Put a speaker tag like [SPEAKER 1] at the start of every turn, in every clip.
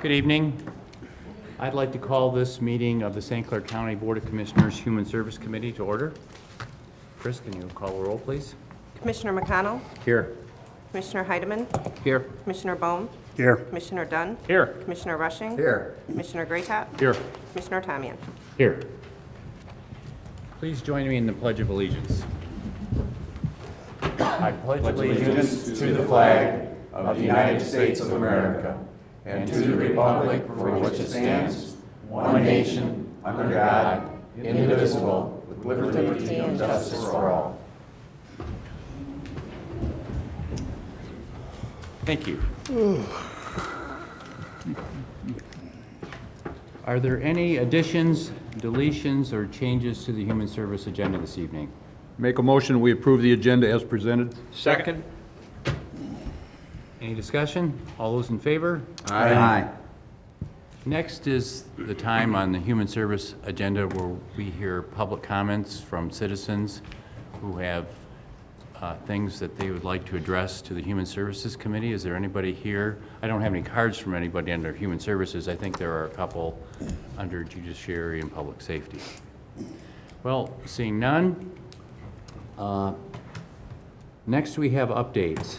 [SPEAKER 1] Good evening. I'd like to call this meeting of the St. Clair County Board of Commissioners Human Service Committee to order. Chris, can you call the roll, please?
[SPEAKER 2] Commissioner McConnell.
[SPEAKER 1] Here.
[SPEAKER 2] Commissioner Heidemann.
[SPEAKER 1] Here.
[SPEAKER 2] Commissioner Bohm.
[SPEAKER 3] Here.
[SPEAKER 2] Commissioner Dunn.
[SPEAKER 1] Here.
[SPEAKER 2] Commissioner Rushing.
[SPEAKER 3] Here.
[SPEAKER 2] Commissioner Graytop.
[SPEAKER 1] Here.
[SPEAKER 2] Commissioner Tamian.
[SPEAKER 1] Here. Please join me in the Pledge of Allegiance. I pledge
[SPEAKER 4] allegiance to the flag of the United States of America and to the republic for which it stands, one nation, under God, indivisible, with liberty and justice for all.
[SPEAKER 1] Thank you. Are there any additions, deletions, or changes to the Human Service agenda this evening?
[SPEAKER 3] Make a motion, we approve the agenda as presented.
[SPEAKER 1] Second. Any discussion? All those in favor?
[SPEAKER 3] Aye.
[SPEAKER 1] Next is the time on the Human Service agenda where we hear public comments from citizens who have things that they would like to address to the Human Services Committee. Is there anybody here? I don't have any cards from anybody under Human Services. I think there are a couple under Judiciary and Public Safety. Well, seeing none, next we have updates.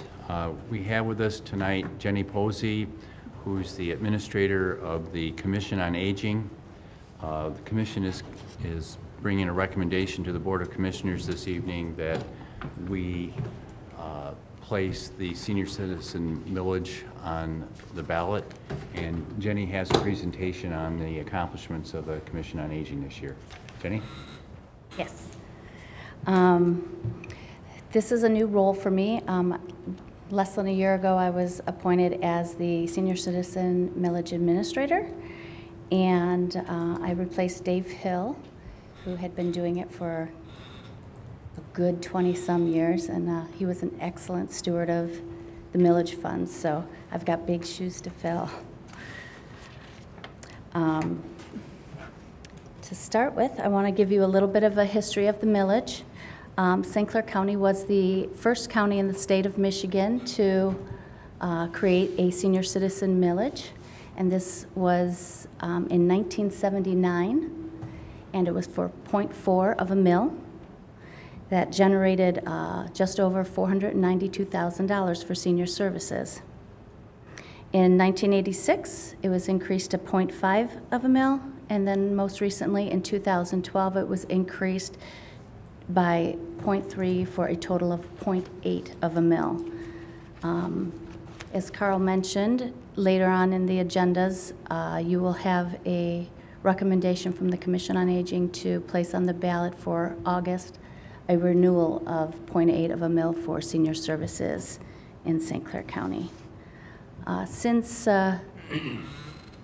[SPEAKER 1] We have with us tonight Jenny Posey, who's the administrator of the Commission on Aging. The Commission is bringing a recommendation to the Board of Commissioners this evening that we place the senior citizen millage on the ballot, and Jenny has a presentation on the accomplishments of the Commission on Aging this year. Jenny?
[SPEAKER 5] Yes. This is a new role for me. Less than a year ago, I was appointed as the Senior Citizen Millage Administrator, and I replaced Dave Hill, who had been doing it for a good 20-some years, and he was an excellent steward of the millage funds, so I've got big shoes to fill. To start with, I want to give you a little bit of a history of the millage. St. Clair County was the first county in the state of Michigan to create a senior citizen millage, and this was in 1979, and it was for 0.4 of a mil. That generated just over $492,000 for senior services. In 1986, it was increased to 0.5 of a mil, and then most recently in 2012, it was increased by 0.3 for a total of 0.8 of a mil. As Carl mentioned, later on in the agendas, you will have a recommendation from the Commission on Aging to place on the ballot for August a renewal of 0.8 of a mil for senior services in St. Clair County. Since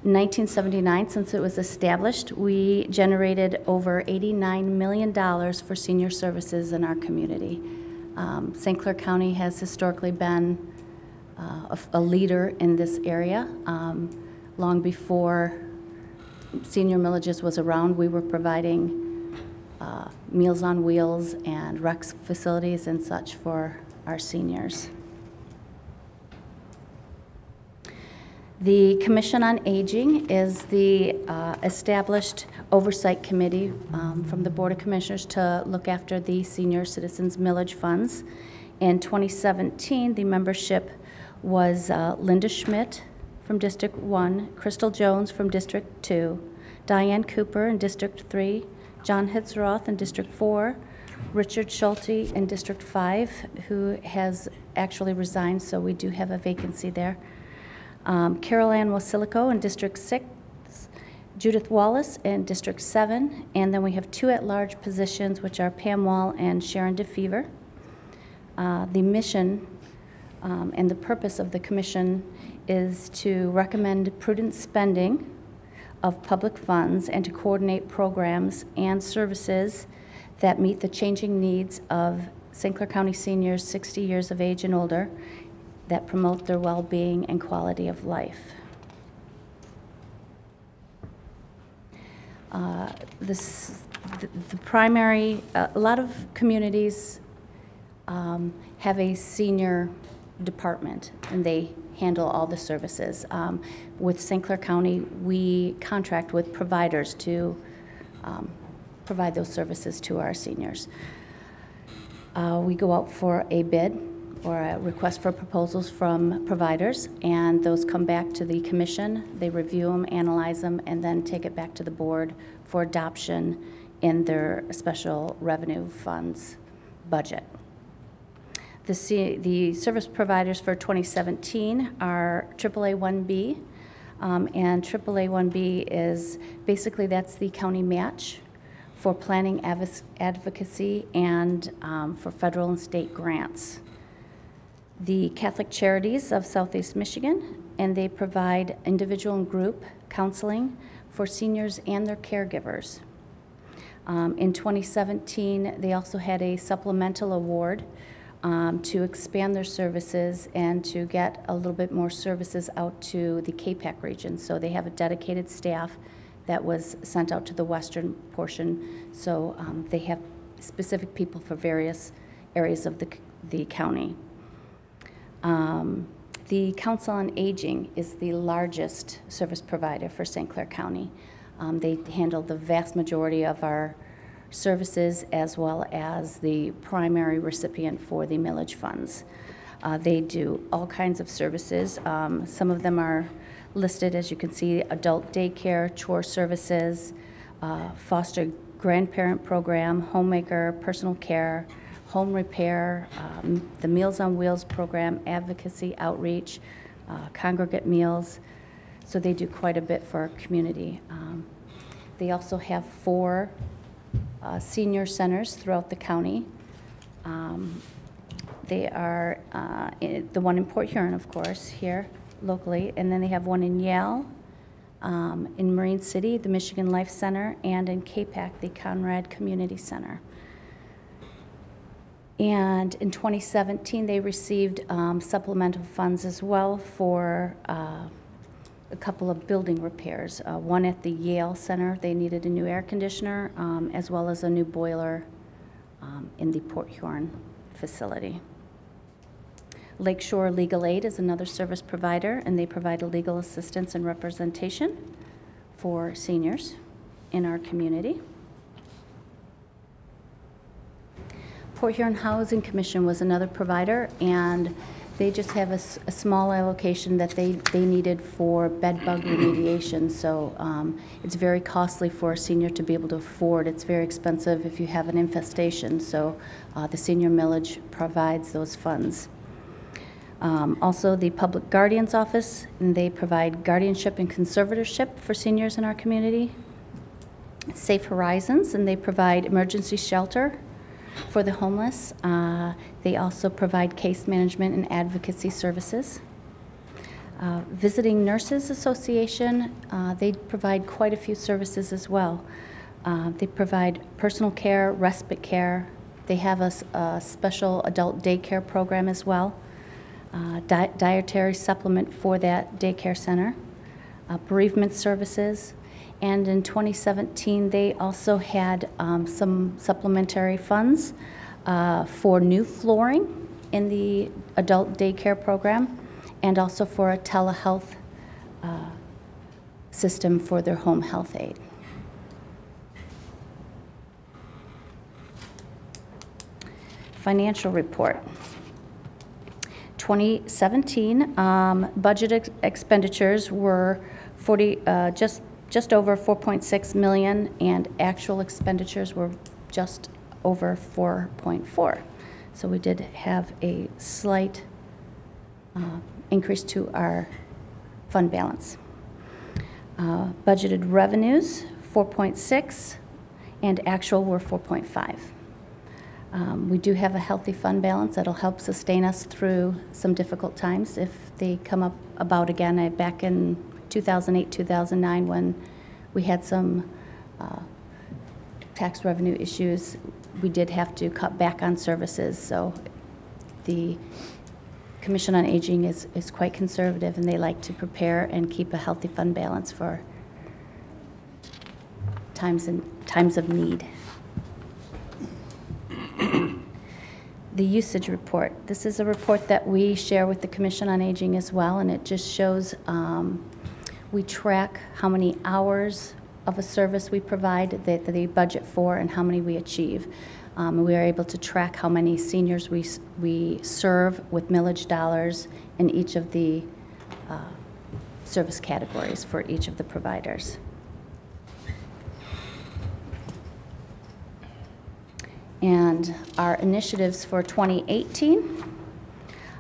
[SPEAKER 5] 1979, since it was established, we generated over $89 million for senior services in our community. St. Clair County has historically been a leader in this area. Long before senior millages was around, we were providing Meals on Wheels and rec facilities and such for our seniors. The Commission on Aging is the established oversight committee from the Board of Commissioners to look after the senior citizens millage funds. In 2017, the membership was Linda Schmidt from District 1, Crystal Jones from District 2, Diane Cooper in District 3, John Hitzroth in District 4, Richard Schulte in District 5, who has actually resigned, so we do have a vacancy there. Carol Ann Wasilico in District 6, Judith Wallace in District 7, and then we have two at-large positions, which are Pam Wall and Sharon DeFever. The mission and the purpose of the commission is to recommend prudent spending of public funds and to coordinate programs and services that meet the changing needs of St. Clair County seniors 60 years of age and older, that promote their well-being and quality of life. The primary, a lot of communities have a senior department, and they handle all the services. With St. Clair County, we contract with providers to provide those services to our seniors. We go out for a bid or a request for proposals from providers, and those come back to the commission. They review them, analyze them, and then take it back to the board for adoption in their special revenue funds budget. The service providers for 2017 are AAA1B, and AAA1B is basically that's the county match for planning advocacy and for federal and state grants. The Catholic Charities of Southeast Michigan, and they provide individual and group counseling for seniors and their caregivers. In 2017, they also had a supplemental award to expand their services and to get a little bit more services out to the KPAC region. So they have a dedicated staff that was sent out to the western portion. So they have specific people for various areas of the county. The Council on Aging is the largest service provider for St. Clair County. They handle the vast majority of our services as well as the primary recipient for the millage funds. They do all kinds of services. Some of them are listed, as you can see: adult daycare, chore services, foster grandparent program, homemaker, personal care, home repair, the Meals on Wheels program, advocacy, outreach, congregate meals. So they do quite a bit for our community. They also have 4 senior centers throughout the county. They are the one in Port Huron, of course, here locally, and then they have one in Yale, in Marine City, the Michigan Life Center, and in KPAC, the Conrad Community Center. And in 2017, they received supplemental funds as well for a couple of building repairs. One at the Yale Center, they needed a new air conditioner, as well as a new boiler in the Port Huron facility. Lakeshore Legal Aid is another service provider, and they provide legal assistance and representation for seniors in our community. Port Huron Housing Commission was another provider, and they just have a small allocation that they needed for bed bug remediation. So it's very costly for a senior to be able to afford. It's very expensive if you have an infestation. So the senior millage provides those funds. Also, the Public Guardian's Office, and they provide guardianship and conservatorship for seniors in our community. Safe Horizons, and they provide emergency shelter for the homeless. They also provide case management and advocacy services. Visiting Nurses Association, they provide quite a few services as well. They provide personal care, respite care. They have a special adult daycare program as well. Dietary supplement for that daycare center. Bereavement services. And in 2017, they also had some supplementary funds for new flooring in the adult daycare program, and also for a telehealth system for their home health aide. Financial report. 2017 budget expenditures were just over 4.6 million, and actual expenditures were just over 4.4. So we did have a slight increase to our fund balance. Budgeted revenues 4.6, and actual were 4.5. We do have a healthy fund balance that'll help sustain us through some difficult times if they come up about again. Back in 2008, 2009, when we had some tax revenue issues, we did have to cut back on services. So the Commission on Aging is quite conservative, and they like to prepare and keep a healthy fund balance for times of need. the usage report. This is a report that we share with the Commission on Aging as well, and it just shows we track how many hours of a service we provide, that they budget for, and how many we achieve. We are able to track how many seniors we serve with millage dollars in each of the service categories for each of the providers. And our initiatives for 2018.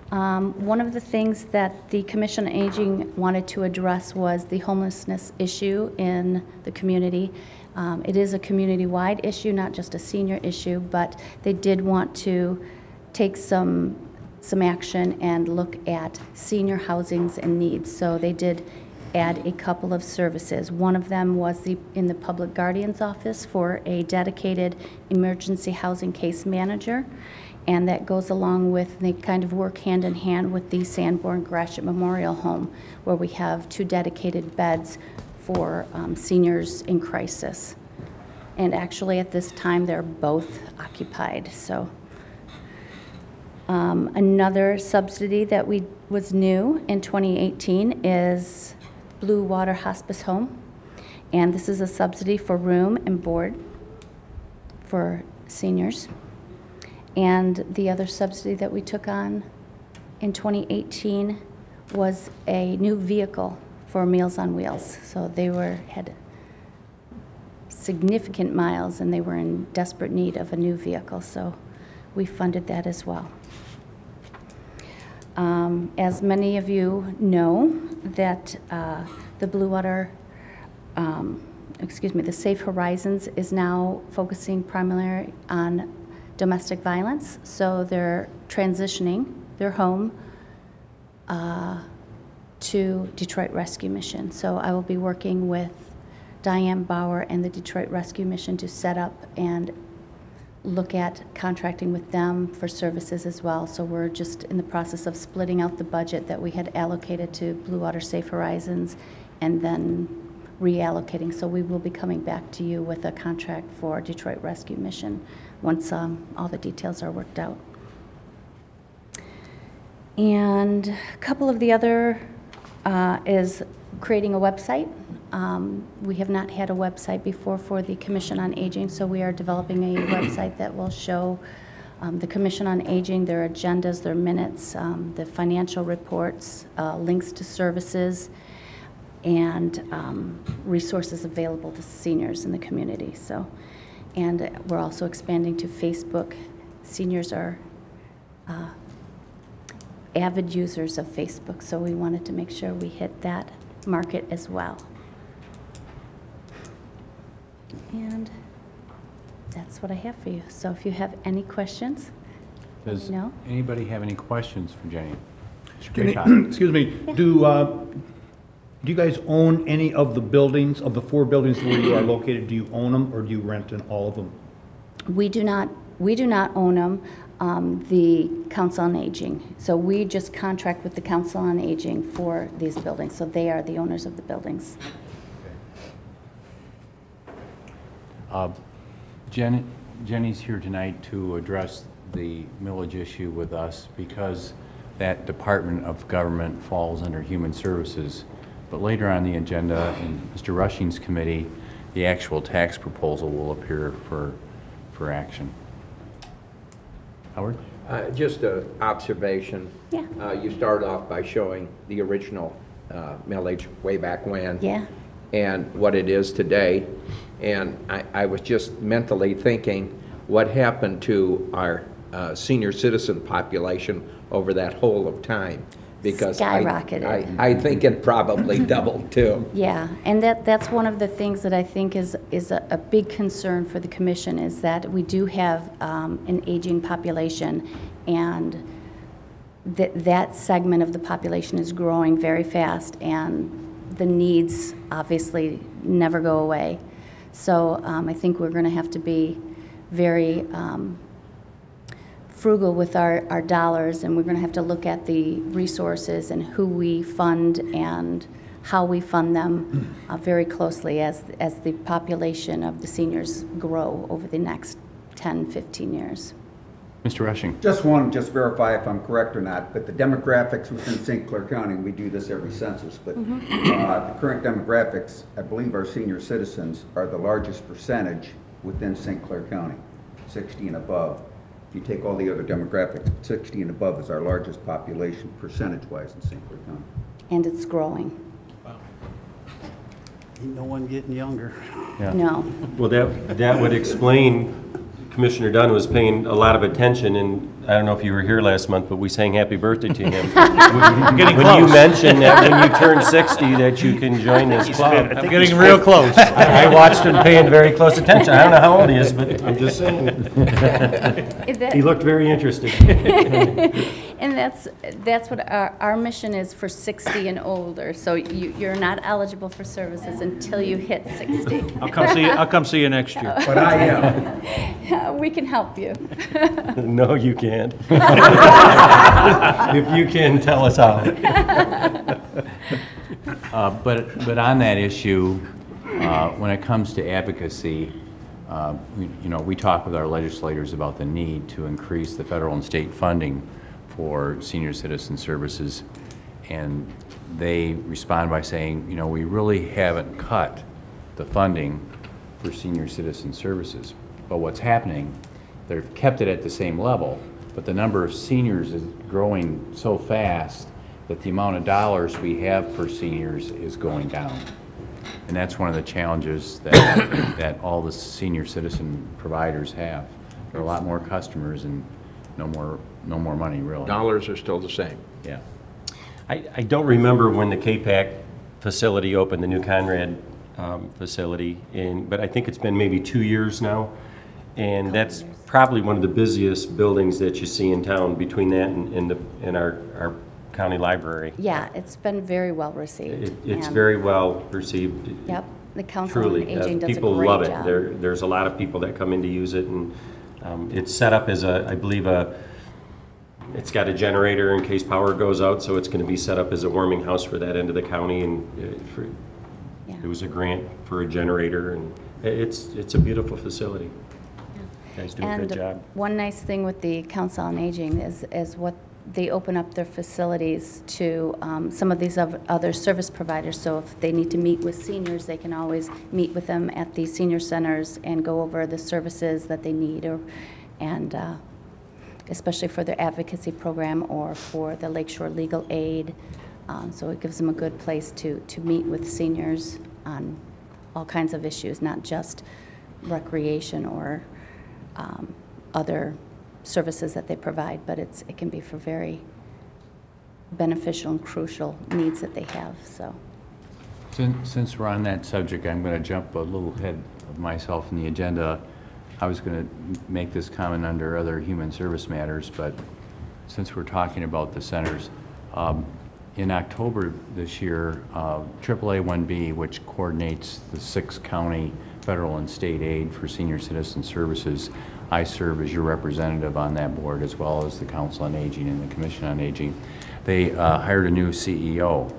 [SPEAKER 5] One of the things that the Commission on Aging wanted to address was the homelessness issue in the community. It is a community-wide issue, not just a senior issue, but they did want to take some action and look at senior housings and needs. So they did add a couple of services. One of them was in the Public Guardian's Office for a dedicated emergency housing case manager, and that goes along with, they kind of work hand in hand with the Sanborn Gratiot Memorial Home, where we have 2 dedicated beds for seniors in crisis. And actually at this time they're both occupied. So another subsidy that was new in 2018 is Blue Water Hospice Home, and this is a subsidy for room and board for seniors. And the other subsidy that we took on in 2018 was a new vehicle for Meals on Wheels. So they had significant miles and they were in desperate need of a new vehicle, so we funded that as well. As many of you know, that the Blue Water, the Safe Horizons is now focusing primarily on domestic violence. So they're transitioning their home to Detroit Rescue Mission. So I will be working with Diane Bauer and the Detroit Rescue Mission to set up and look at contracting with them for services as well. So we're just in the process of splitting out the budget that we had allocated to Blue Water Safe Horizons and then reallocating. So we will be coming back to you with a contract for Detroit Rescue Mission once all the details are worked out. And a couple of the other is creating a website. We have not had a website before for the Commission on Aging, so we are developing a website that will show the Commission on Aging, their agendas, their minutes, the financial reports, links to services, and resources available to seniors in the community. So, and we're also expanding to Facebook. Seniors are avid users of Facebook, so we wanted to make sure we hit that market as well. And that's what I have for you. So if you have any questions,
[SPEAKER 1] Does
[SPEAKER 5] let me know.
[SPEAKER 1] anybody have any questions for Jenny?
[SPEAKER 3] Jenny, excuse me, do you guys own any of the buildings, of the 4 buildings where you are located? Do you own them or do you rent in all of them?
[SPEAKER 5] We do not own them. The Council on Aging. So we just contract with the Council on Aging for these buildings. So they are the owners of the buildings.
[SPEAKER 1] Jenny's here tonight to address the millage issue with us because that department of government falls under Human Services. But later on the agenda in Mr. Rushing's committee, the actual tax proposal will appear for action. Howard?
[SPEAKER 6] Just an observation.
[SPEAKER 5] Yeah.
[SPEAKER 6] You started off by showing the original millage way back when.
[SPEAKER 5] Yeah.
[SPEAKER 6] And what it is today. And I was just mentally thinking what happened to our senior citizen population over that whole of time. Because
[SPEAKER 5] skyrocketed.
[SPEAKER 6] I think it probably doubled too.
[SPEAKER 5] Yeah, and that's one of the things that I think is a big concern for the Commission, is that we do have an aging population, and that segment of the population is growing very fast, and the needs obviously never go away. So I think we're going to have to be very frugal with our dollars, and we're going to have to look at the resources and who we fund and how we fund them very closely as the population of the seniors grow over the next 10, 15 years.
[SPEAKER 1] Mr. Rushing?
[SPEAKER 7] Just one, just verify if I'm correct or not, but the demographics within St. Clair County, we do this every census, but the current demographics, I believe our senior citizens are the largest percentage within St. Clair County, 60 and above. If you take all the other demographics, 60 and above is our largest population percentage-wise in St. Clair County.
[SPEAKER 5] And it's growing.
[SPEAKER 8] Ain't no one getting younger.
[SPEAKER 1] Yeah.
[SPEAKER 5] No.
[SPEAKER 9] Well, that would explain, Commissioner Dunn was paying a lot of attention, and I don't know if you were here last month, but we sang happy birthday to him. When you mentioned that when you turn 60, that you can join this club.
[SPEAKER 8] I'm getting real close.
[SPEAKER 9] I watched him paying very close attention. I don't know how old he is, but I'm just saying. He looked very interested.
[SPEAKER 5] And that's what our mission is for 60 and older. So you're not eligible for services until you hit 60.
[SPEAKER 8] I'll come see you next year.
[SPEAKER 7] But I am.
[SPEAKER 5] We can help you.
[SPEAKER 9] No, you can't. If you can, tell us how.
[SPEAKER 1] But on that issue, when it comes to advocacy, we talk with our legislators about the need to increase the federal and state funding for senior citizen services, and they respond by saying, we really haven't cut the funding for senior citizen services. But what's happening, they've kept it at the same level, but the number of seniors is growing so fast that the amount of dollars we have for seniors is going down. And that's one of the challenges that, that all the senior citizen providers have. There are a lot more customers and no more money, really.
[SPEAKER 6] Dollars are still the same.
[SPEAKER 1] Yeah.
[SPEAKER 9] I don't remember when the KPAC facility opened, the new Conrad facility, but I think it's been maybe 2 years now. And that's probably one of the busiest buildings that you see in town, between that and our county library.
[SPEAKER 5] Yeah, it's been very well received.
[SPEAKER 9] It's
[SPEAKER 5] and-
[SPEAKER 9] very well received.
[SPEAKER 5] Yep, the Council on
[SPEAKER 9] Truly,
[SPEAKER 5] Aging does a
[SPEAKER 9] people
[SPEAKER 5] great
[SPEAKER 9] love
[SPEAKER 5] job.
[SPEAKER 9] it. There's a lot of people that come in to use it, and it's set up as I believe it's got a generator in case power goes out, so it's going to be set up as a warming house for that end of the county, and there was a grant for a generator, and it's a beautiful facility. You guys do a good job.
[SPEAKER 5] One nice thing with the Council on Aging is what they open up their facilities to some of these other service providers. So if they need to meet with seniors, they can always meet with them at the senior centers and go over the services that they need, and especially for their advocacy program or for the Lakeshore Legal Aid. So it gives them a good place to meet with seniors on all kinds of issues, not just recreation or other services that they provide, but it can be for very beneficial and crucial needs that they have. So,
[SPEAKER 1] Since we're on that subject, I'm going to jump a little ahead of myself in the agenda. I was going to make this comment under other human service matters, but since we're talking about the centers, in October this year, AAA1B, which coordinates the 6 county federal and state aid for senior citizen services, I serve as your representative on that board, as well as the Council on Aging and the Commission on Aging. They hired a new CEO,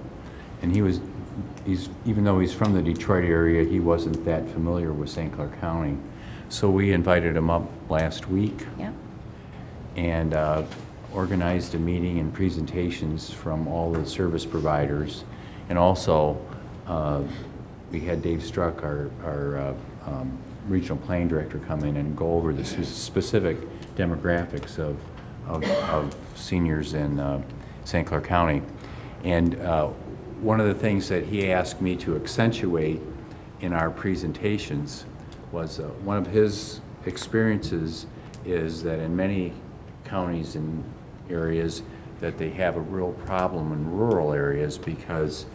[SPEAKER 1] and even though he's from the Detroit area, he wasn't that familiar with St. Clair County. So we invited him up last week.
[SPEAKER 5] yep.
[SPEAKER 1] And organized a meeting and presentations from all the service providers. And also, we had Dave Struck, our regional planning director, come in and go over the specific demographics of seniors in St. Clair County. And one of the things that he asked me to accentuate in our presentations was one of his experiences is that in many counties and areas that they have a real problem in rural areas because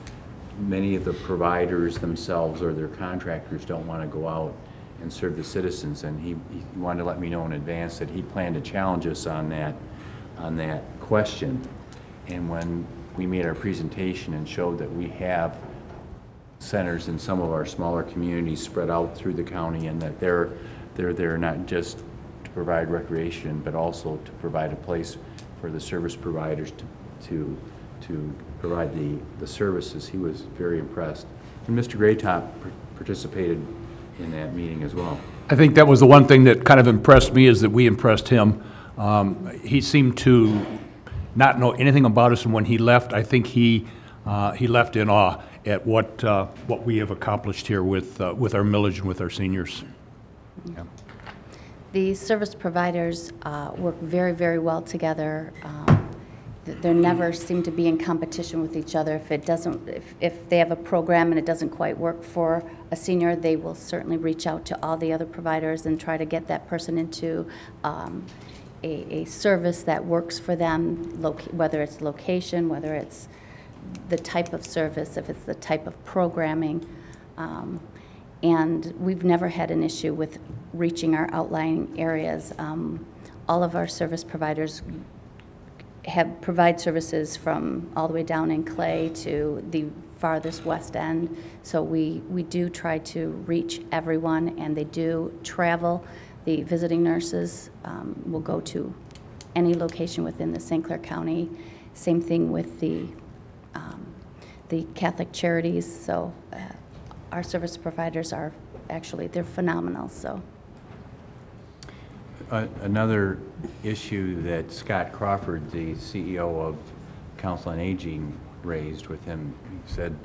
[SPEAKER 1] many of the providers themselves or their contractors don't want to go out and serve the citizens, and he wanted to let me know in advance that he planned to challenge us on that question. And when we made our presentation and showed that we have centers in some of our smaller communities spread out through the county, and that they're there not just to provide recreation, but also to provide a place for the service providers to provide the services, he was very impressed. And Mr. Graytop participated in that meeting as well.
[SPEAKER 3] I think that was the one thing that kind of impressed me, is that we impressed him. He seemed to not know anything about us, and when he left, I think he left in awe at what we have accomplished here with our millage and with our seniors. Yeah.
[SPEAKER 5] The service providers work very, very well together. They never seem to be in competition with each other. If they have a program and it doesn't quite work for a senior, they will certainly reach out to all the other providers and try to get that person into a service that works for them, whether it's location, whether it's the type of service, if it's the type of programming. And we've never had an issue with reaching our outlying areas. All of our service providers provide services from all the way down in Clay to the farthest west end. So we do try to reach everyone, and they do travel. The visiting nurses will go to any location within the St. Clair County. Same thing with the Catholic Charities. So our service providers are they're phenomenal. So.
[SPEAKER 1] Another issue that Scott Crawford, the CEO of Council on Aging, raised with him, he said,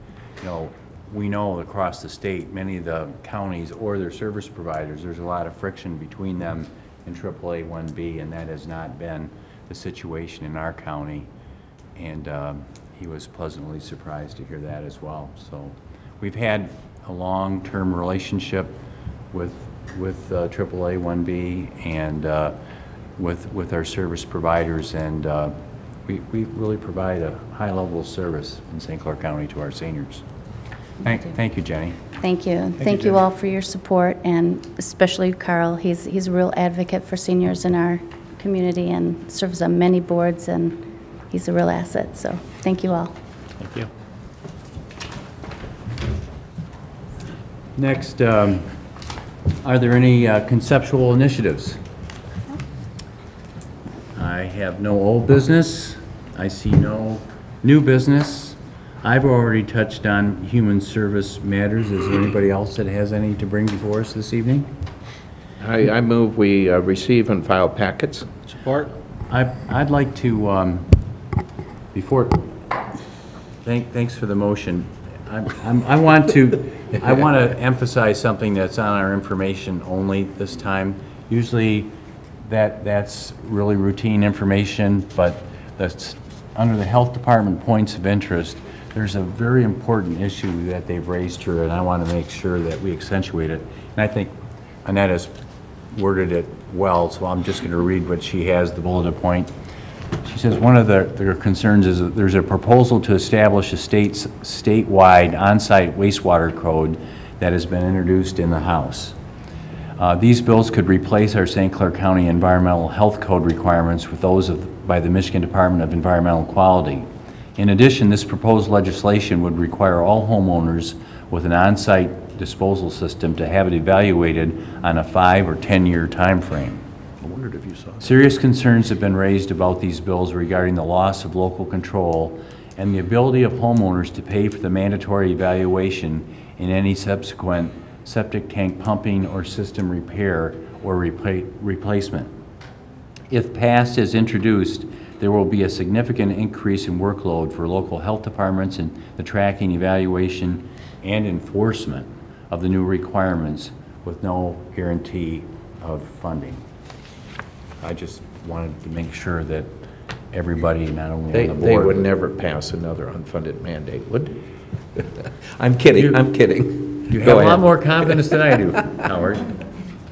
[SPEAKER 1] we know across the state, many of the counties or their service providers, there's a lot of friction between them and AAA 1B, and that has not been the situation in our county. And he was pleasantly surprised to hear that as well. So we've had a long-term relationship with AAA 1B and with our service providers, and we really provide a high level of service in St. Clair County to our seniors. Thank you, Jenny.
[SPEAKER 5] Thank you. Thank you all for your support, and especially Carl. He's a real advocate for seniors in our community and serves on many boards, and he's a real asset. So thank you all.
[SPEAKER 1] Thank you. Next, are there any conceptual initiatives? I have no old business. I see no new business. I've already touched on human service matters. Is there anybody else that has any to bring before us this evening?
[SPEAKER 6] I move we receive and file packets.
[SPEAKER 8] Support.
[SPEAKER 1] I'd like to, thanks for the motion. I want to emphasize something that's on our information only this time. Usually that's really routine information, but that's under the health department points of interest. There's a very important issue that they've raised here, and I want to make sure that we accentuate it. And I think Annette has worded it well, so I'm just going to read what she has, the bulleted point. She says one of their concerns is that there's a proposal to establish a statewide on-site wastewater code that has been introduced in the House. These bills could replace our St. Clair County Environmental Health Code requirements with those by the Michigan Department of Environmental Quality. In addition, this proposed legislation would require all homeowners with an on-site disposal system to have it evaluated on a 5 or 10-year time frame.
[SPEAKER 3] I wondered if you saw that.
[SPEAKER 1] Serious concerns have been raised about these bills regarding the loss of local control and the ability of homeowners to pay for the mandatory evaluation in any subsequent septic tank pumping or system repair or replacement. If passed as introduced, there will be a significant increase in workload for local health departments in the tracking, evaluation, and enforcement of the new requirements with no guarantee of funding. I just wanted to make sure that everybody, not only on the board.
[SPEAKER 6] They would never pass another unfunded mandate, would they? I'm kidding, I'm kidding.
[SPEAKER 1] You have a lot more confidence than I do, Howard.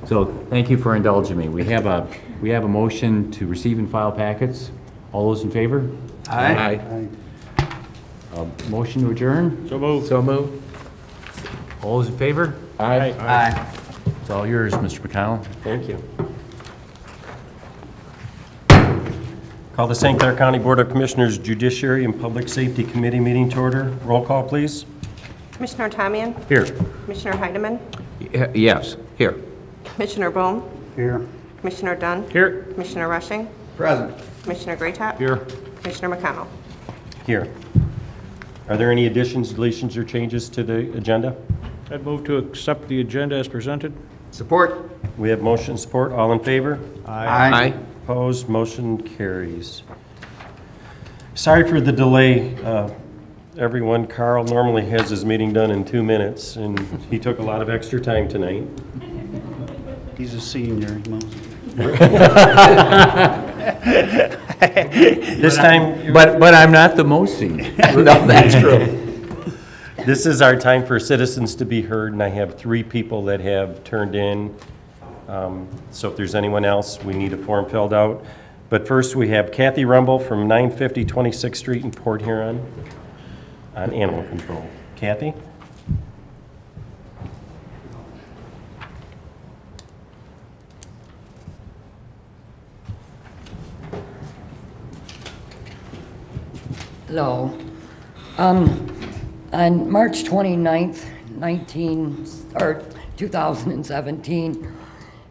[SPEAKER 1] So thank you for indulging me. We have a motion to receive and file packets. All those in favor?
[SPEAKER 6] Aye.
[SPEAKER 1] Motion to adjourn?
[SPEAKER 8] So moved.
[SPEAKER 6] So moved.
[SPEAKER 1] All those in favor?
[SPEAKER 6] Aye.
[SPEAKER 7] Aye.
[SPEAKER 1] It's all yours, Mr. McConnell.
[SPEAKER 9] Thank you. Call the St. Clair County Board of Commissioners Judiciary and Public Safety Committee meeting to order. Roll call, please.
[SPEAKER 2] Commissioner Tamian?
[SPEAKER 1] Here.
[SPEAKER 2] Commissioner Heidemann?
[SPEAKER 6] Yes, here.
[SPEAKER 2] Commissioner Bohm?
[SPEAKER 8] Here.
[SPEAKER 2] Commissioner Dunn?
[SPEAKER 8] Here.
[SPEAKER 2] Commissioner Rushing?
[SPEAKER 7] Present.
[SPEAKER 2] Commissioner Graytop?
[SPEAKER 8] Here.
[SPEAKER 2] Commissioner McConnell?
[SPEAKER 9] Here. Are there any additions, deletions, or changes to the agenda?
[SPEAKER 8] I'd move to accept the agenda as presented.
[SPEAKER 7] Support.
[SPEAKER 9] We have motion support. All in favor?
[SPEAKER 7] Aye.
[SPEAKER 9] Opposed, motion carries. Sorry for the delay, everyone. Carl normally has his meeting done in 2 minutes, and he took a lot of extra time tonight.
[SPEAKER 8] He's a senior.
[SPEAKER 9] This time,
[SPEAKER 1] But I'm not the most senior.
[SPEAKER 6] No, that's true.
[SPEAKER 9] this is our time for citizens to be heard, and I have 3 people that have turned in. So if there's anyone else, we need a form filled out. But first, we have Kathy Rumble from 950 26th Street in Port Huron on animal control. Kathy?
[SPEAKER 10] Hello. On March 29th, 2017,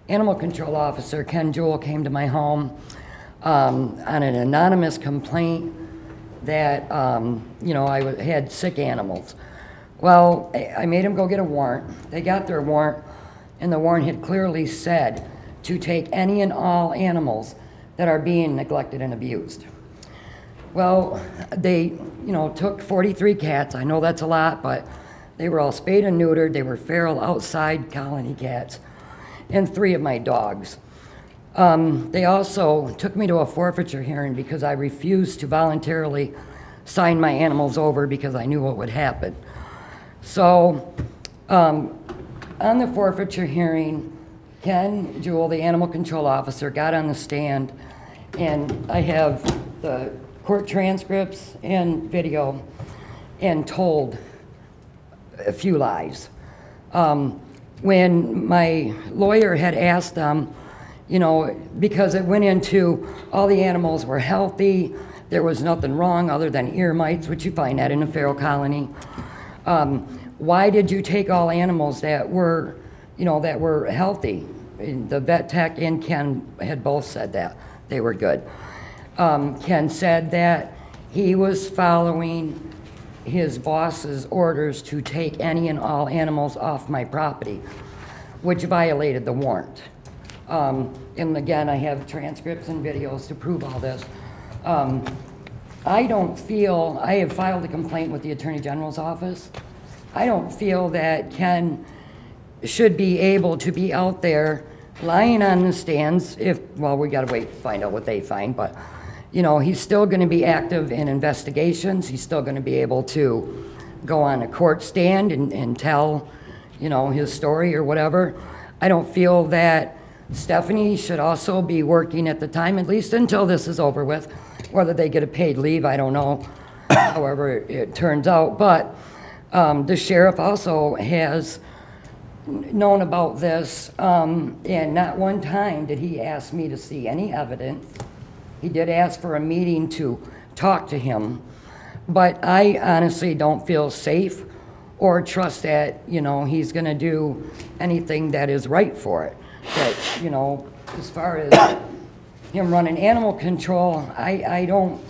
[SPEAKER 10] Animal Control Officer Ken Jewell came to my home on an anonymous complaint that, I had sick animals. Well, I made him go get a warrant. They got their warrant, and the warrant had clearly said to take any and all animals that are being neglected and abused. Well, they, took 43 cats. I know that's a lot, but they were all spayed and neutered. They were feral outside colony cats, and 3 of my dogs. They also took me to a forfeiture hearing because I refused to voluntarily sign my animals over because I knew what would happen. So, on the forfeiture hearing, Ken Jewell, the animal control officer, got on the stand, and I have the court transcripts and video, and told a few lies. When my lawyer had asked them, because it went into all the animals were healthy, there was nothing wrong other than ear mites, which you find that in a feral colony. Why did you take all animals that were, that were healthy? The vet tech and Ken had both said that they were good. Ken said that he was following his boss's orders to take any and all animals off my property, which violated the warrant. And again, I have transcripts and videos to prove all this. I have filed a complaint with the Attorney General's office. I don't feel that Ken should be able to be out there lying on the stands we gotta wait to find out what they find, but he's still gonna be active in investigations. He's still gonna be able to go on a court stand and tell, his story or whatever. I don't feel that Stephanie should also be working at the time, at least until this is over with. Whether they get a paid leave, I don't know, however it turns out. But the sheriff also has known about this, and not one time did he ask me to see any evidence. He did ask for a meeting to talk to him, but I honestly don't feel safe or trust that, he's gonna do anything that is right for it. That, as far as him running animal control, I don't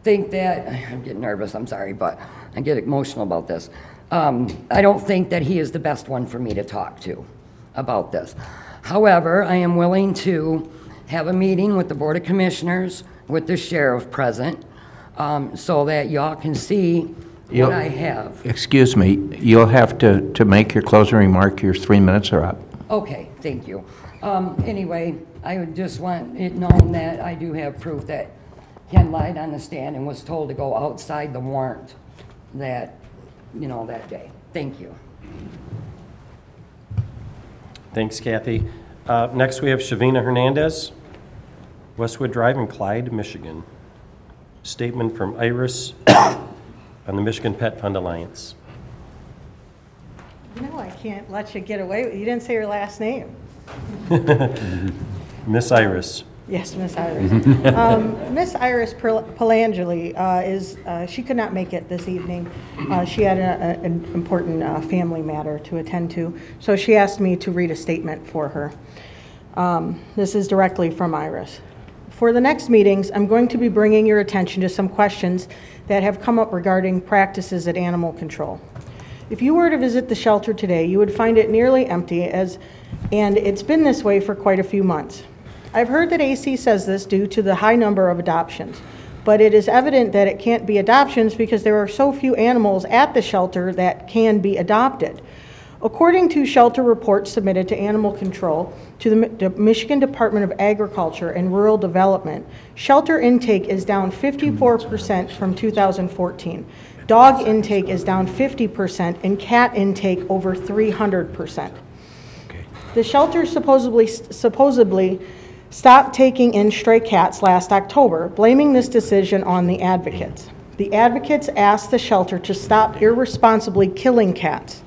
[SPEAKER 10] think that, I'm getting nervous, I'm sorry, but I get emotional about this. I don't think that he is the best one for me to talk to about this. However, I am willing to have a meeting with the Board of Commissioners, with the sheriff present, so that y'all can see what I have.
[SPEAKER 6] Excuse me, you'll have to make your closing remark. Your 3 minutes are up.
[SPEAKER 10] Okay, thank you. Anyway, I would just want it known that I do have proof that Ken lied on the stand and was told to go outside the warrant that, that day. Thank you.
[SPEAKER 9] Thanks, Kathy. Next, we have Shavina Hernandez, Westwood Drive in Clyde, Michigan. Statement from Iris on the Michigan Pet Fund Alliance.
[SPEAKER 11] No, I can't let you get away with it. You didn't say your last name.
[SPEAKER 9] Miss Iris.
[SPEAKER 11] Yes, Miss Iris. Miss Iris Palangeli she could not make it this evening. She had an important family matter to attend to, so she asked me to read a statement for her. This is directly from Iris. For the next meetings, I'm going to be bringing your attention to some questions that have come up regarding practices at Animal Control. If you were to visit the shelter today, you would find it nearly empty, and it's been this way for quite a few months. I've heard that AC says this due to the high number of adoptions, but it is evident that it can't be adoptions because there are so few animals at the shelter that can be adopted. According to shelter reports submitted to Animal Control to the Michigan Department of Agriculture and Rural Development, shelter intake is down 54% from 2014. Dog intake is down 50% and cat intake over 300%. The shelter supposedly stopped taking in stray cats last October, blaming this decision on the advocates. The advocates asked the shelter to stop irresponsibly killing cats,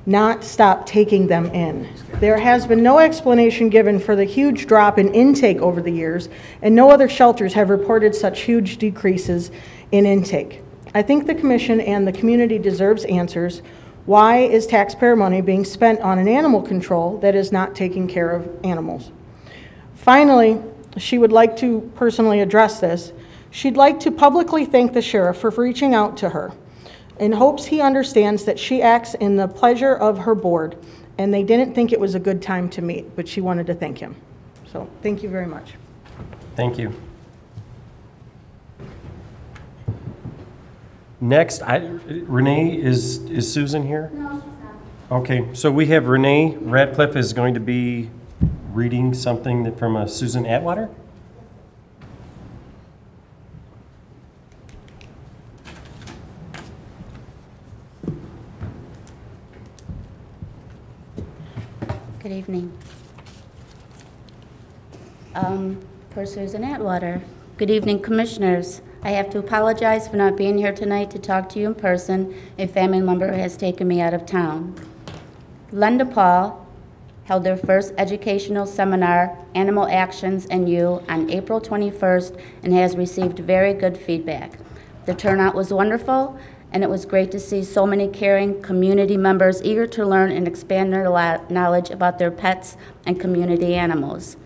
[SPEAKER 11] not stop taking them in. There has been no explanation given for the huge drop in intake over the years, and no other shelters have reported such huge decreases in intake. I think the commission and the community deserves answers. Why is taxpayer money being spent on an animal control that is not taking care of animals? Finally, she would like to personally address this. She'd like to publicly thank the sheriff for reaching out to her in hopes he understands that she acts in the pleasure of her board, and they didn't think it was a good time to meet, but she wanted to thank him. So thank you very much.
[SPEAKER 9] Thank you. Next, Renee, is Susan here? No, she's not. Okay, so we have Renee Radcliffe is going to be reading something from Susan Atwater.
[SPEAKER 5] Good evening. For Susan Atwater. Good evening, Commissioners. I have to apologize for not being here tonight to talk to you in person. A family member has taken me out of town. Linda Paul held their first educational seminar, Animal Actions and You, on April 21st and has received very good feedback. The turnout was wonderful, and it was great to see so many caring community members eager to learn and expand their knowledge about their pets and community animals.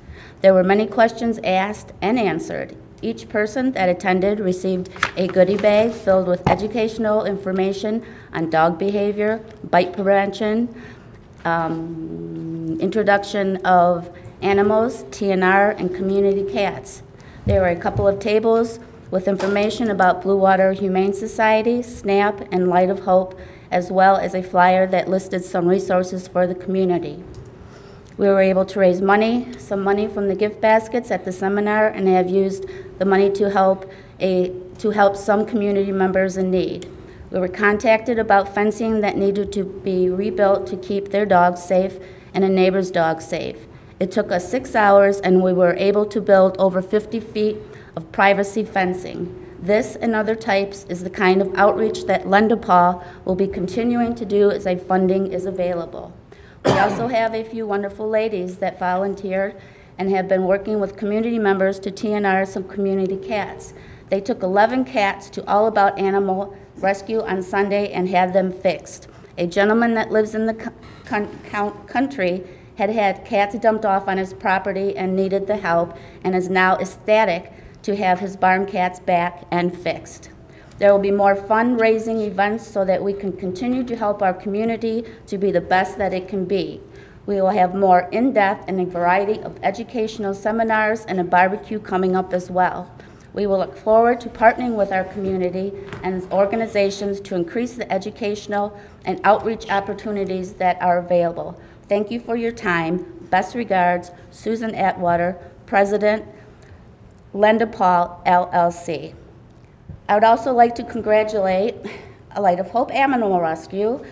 [SPEAKER 5] There were many questions asked and answered. Each person that attended received a goodie bag filled with educational information on dog behavior, bite prevention, introduction of animals, TNR, and community cats. There were a couple of tables with information about Blue Water Humane Society, SNAP, and Light of Hope, as well as a flyer that listed some resources for the community. We were able to raise some money from the gift baskets at the seminar, and have used the money to help some community members in need. We were contacted about fencing that needed to be rebuilt to keep their dogs safe and a neighbor's dog safe. It took us 6 hours, and we were able to build over 50 feet of privacy fencing. This and other types is the kind of outreach that Linda Paul will be continuing to do as funding is available. We also have a few wonderful ladies that volunteered and have been working with community members to TNR some community cats. They took 11 cats to All About Animal Rescue on Sunday and had them fixed. A gentleman that lives in the country had cats dumped off on his property and needed the help, and is now ecstatic to have his barn cats back and fixed. There will be more fundraising events so that we can continue to help our community to be the best that it can be. We will have more in-depth and a variety of educational seminars and a barbecue coming up as well. We will look forward to partnering with our community and organizations to increase the educational and outreach opportunities that are available. Thank you for your time. Best regards, Susan Atwater, President, Linda Paul, LLC. I would also like to congratulate Light of Hope Animal Rescue.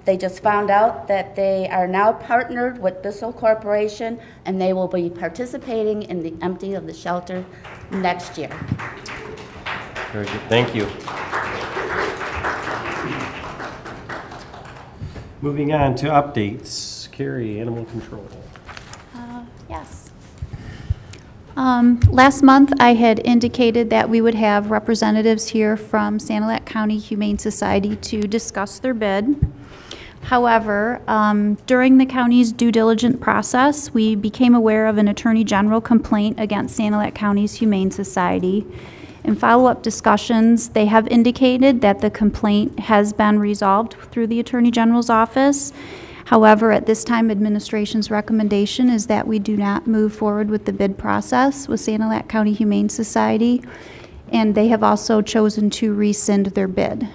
[SPEAKER 5] They just found out that they are now partnered with Bissell Corporation, and they will be participating in the emptying of the shelter next year.
[SPEAKER 9] Very good. Thank you. Moving on to updates. Carrie, Animal Control.
[SPEAKER 12] Yes. Last month, I had indicated that we would have representatives here from Sanilac County Humane Society to discuss their bid. However, during the county's due diligence process, we became aware of an Attorney General complaint against Sanilac County's Humane Society. In follow-up discussions, they have indicated that the complaint has been resolved through the Attorney General's office. However, at this time, administration's recommendation is that we do not move forward with the bid process with Sanilac County Humane Society, and they have also chosen to rescind their bid.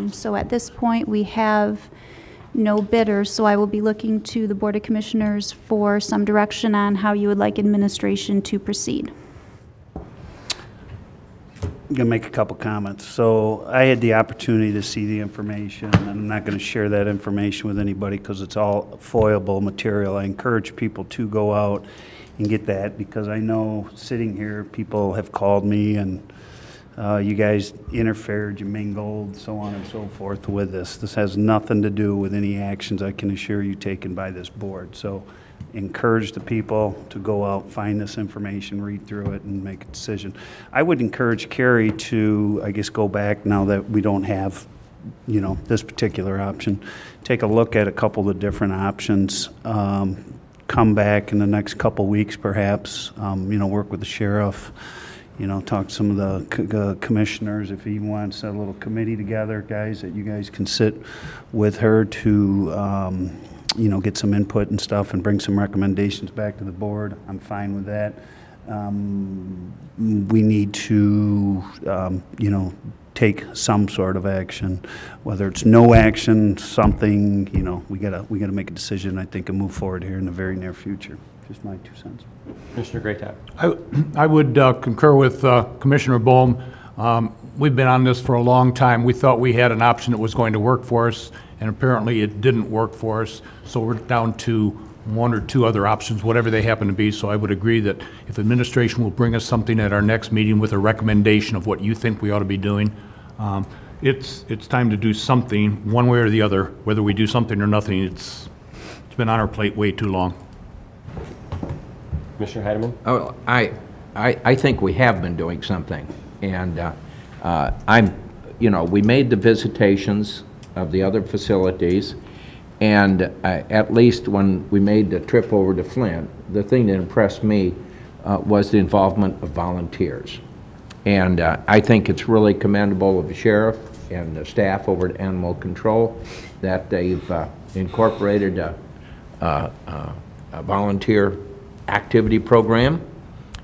[SPEAKER 12] So at this point, we have no bidders, so I will be looking to the Board of Commissioners for some direction on how you would like administration to proceed.
[SPEAKER 8] I'm going to make a couple comments. So I had the opportunity to see the information, and I'm not going to share that information with anybody because it's all foilable material. I encourage people to go out and get that because I know sitting here, people have called me and you guys interfered, you mingled, so on and so forth with this. This has nothing to do with any actions I can assure you taken by this board. So encourage the people to go out, find this information, read through it, and make a decision. I would encourage Carrie to, I guess, go back now that we don't have, you know, this particular option. Take a look at a couple of different options. Come back in the next couple weeks, perhaps. You know, work with the sheriff. You know, talk to some of the commissioners if he wants a little committee together, guys, that you guys can sit with her to, you know, get some input and stuff and bring some recommendations back to the board. I'm fine with that. We need to, you know, take some sort of action, whether it's no action, something, you know, we gotta make a decision, I think, and move forward here in the very near future. Just my 2 cents.
[SPEAKER 9] Commissioner Greatop.
[SPEAKER 3] I would concur with Commissioner Bohm. We've been on this for a long time. We thought we had an option that was going to work for us, and apparently it didn't work for us. So we're down to 1 or 2 other options, whatever they happen to be. So I would agree that if administration will bring us something at our next meeting with a recommendation of what you think we ought to be doing, it's time to do something one way or the other. Whether we do something or nothing, it's been on our plate way too long.
[SPEAKER 9] Commissioner Heidemann?
[SPEAKER 6] Oh, I think we have been doing something, and you know, we made the visitations of the other facilities, and at least when we made the trip over to Flint, the thing that impressed me was the involvement of volunteers. And I think it's really commendable of the sheriff and the staff over at Animal Control that they've incorporated a volunteer activity program,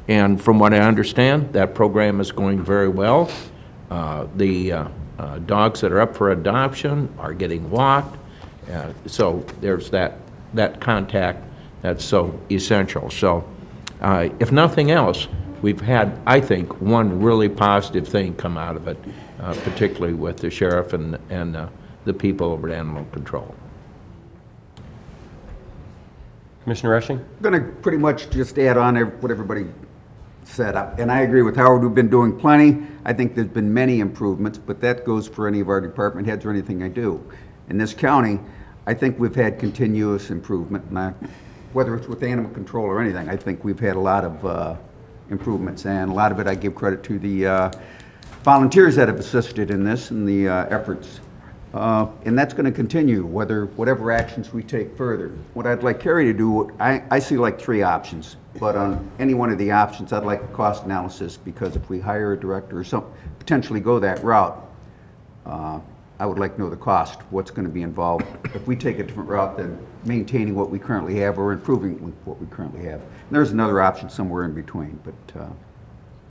[SPEAKER 6] and from what I understand, that program is going very well. The dogs that are up for adoption are getting walked, so there's that contact that's so essential. So if nothing else, we've had, I think, one really positive thing come out of it, particularly with the sheriff and the people over at Animal Control.
[SPEAKER 9] Commissioner Rushing?
[SPEAKER 7] I'm going to pretty much just add on what everybody said. And I agree with Howard. We've been doing plenty. I think there's been many improvements, but that goes for any of our department heads or anything I do. In this county, I think we've had continuous improvement. And whether it's with animal control or anything, I think we've had a lot of improvements. And a lot of it I give credit to the volunteers that have assisted in this and the efforts. And that's going to continue, whatever actions we take further. What I'd like Carrie to do, I see like 3 options, but on any one of the options, I'd like a cost analysis, because if we hire a director or potentially go that route, I would like to know the cost, what's going to be involved. If we take a different route than maintaining what we currently have or improving what we currently have. And there's another option somewhere in between, but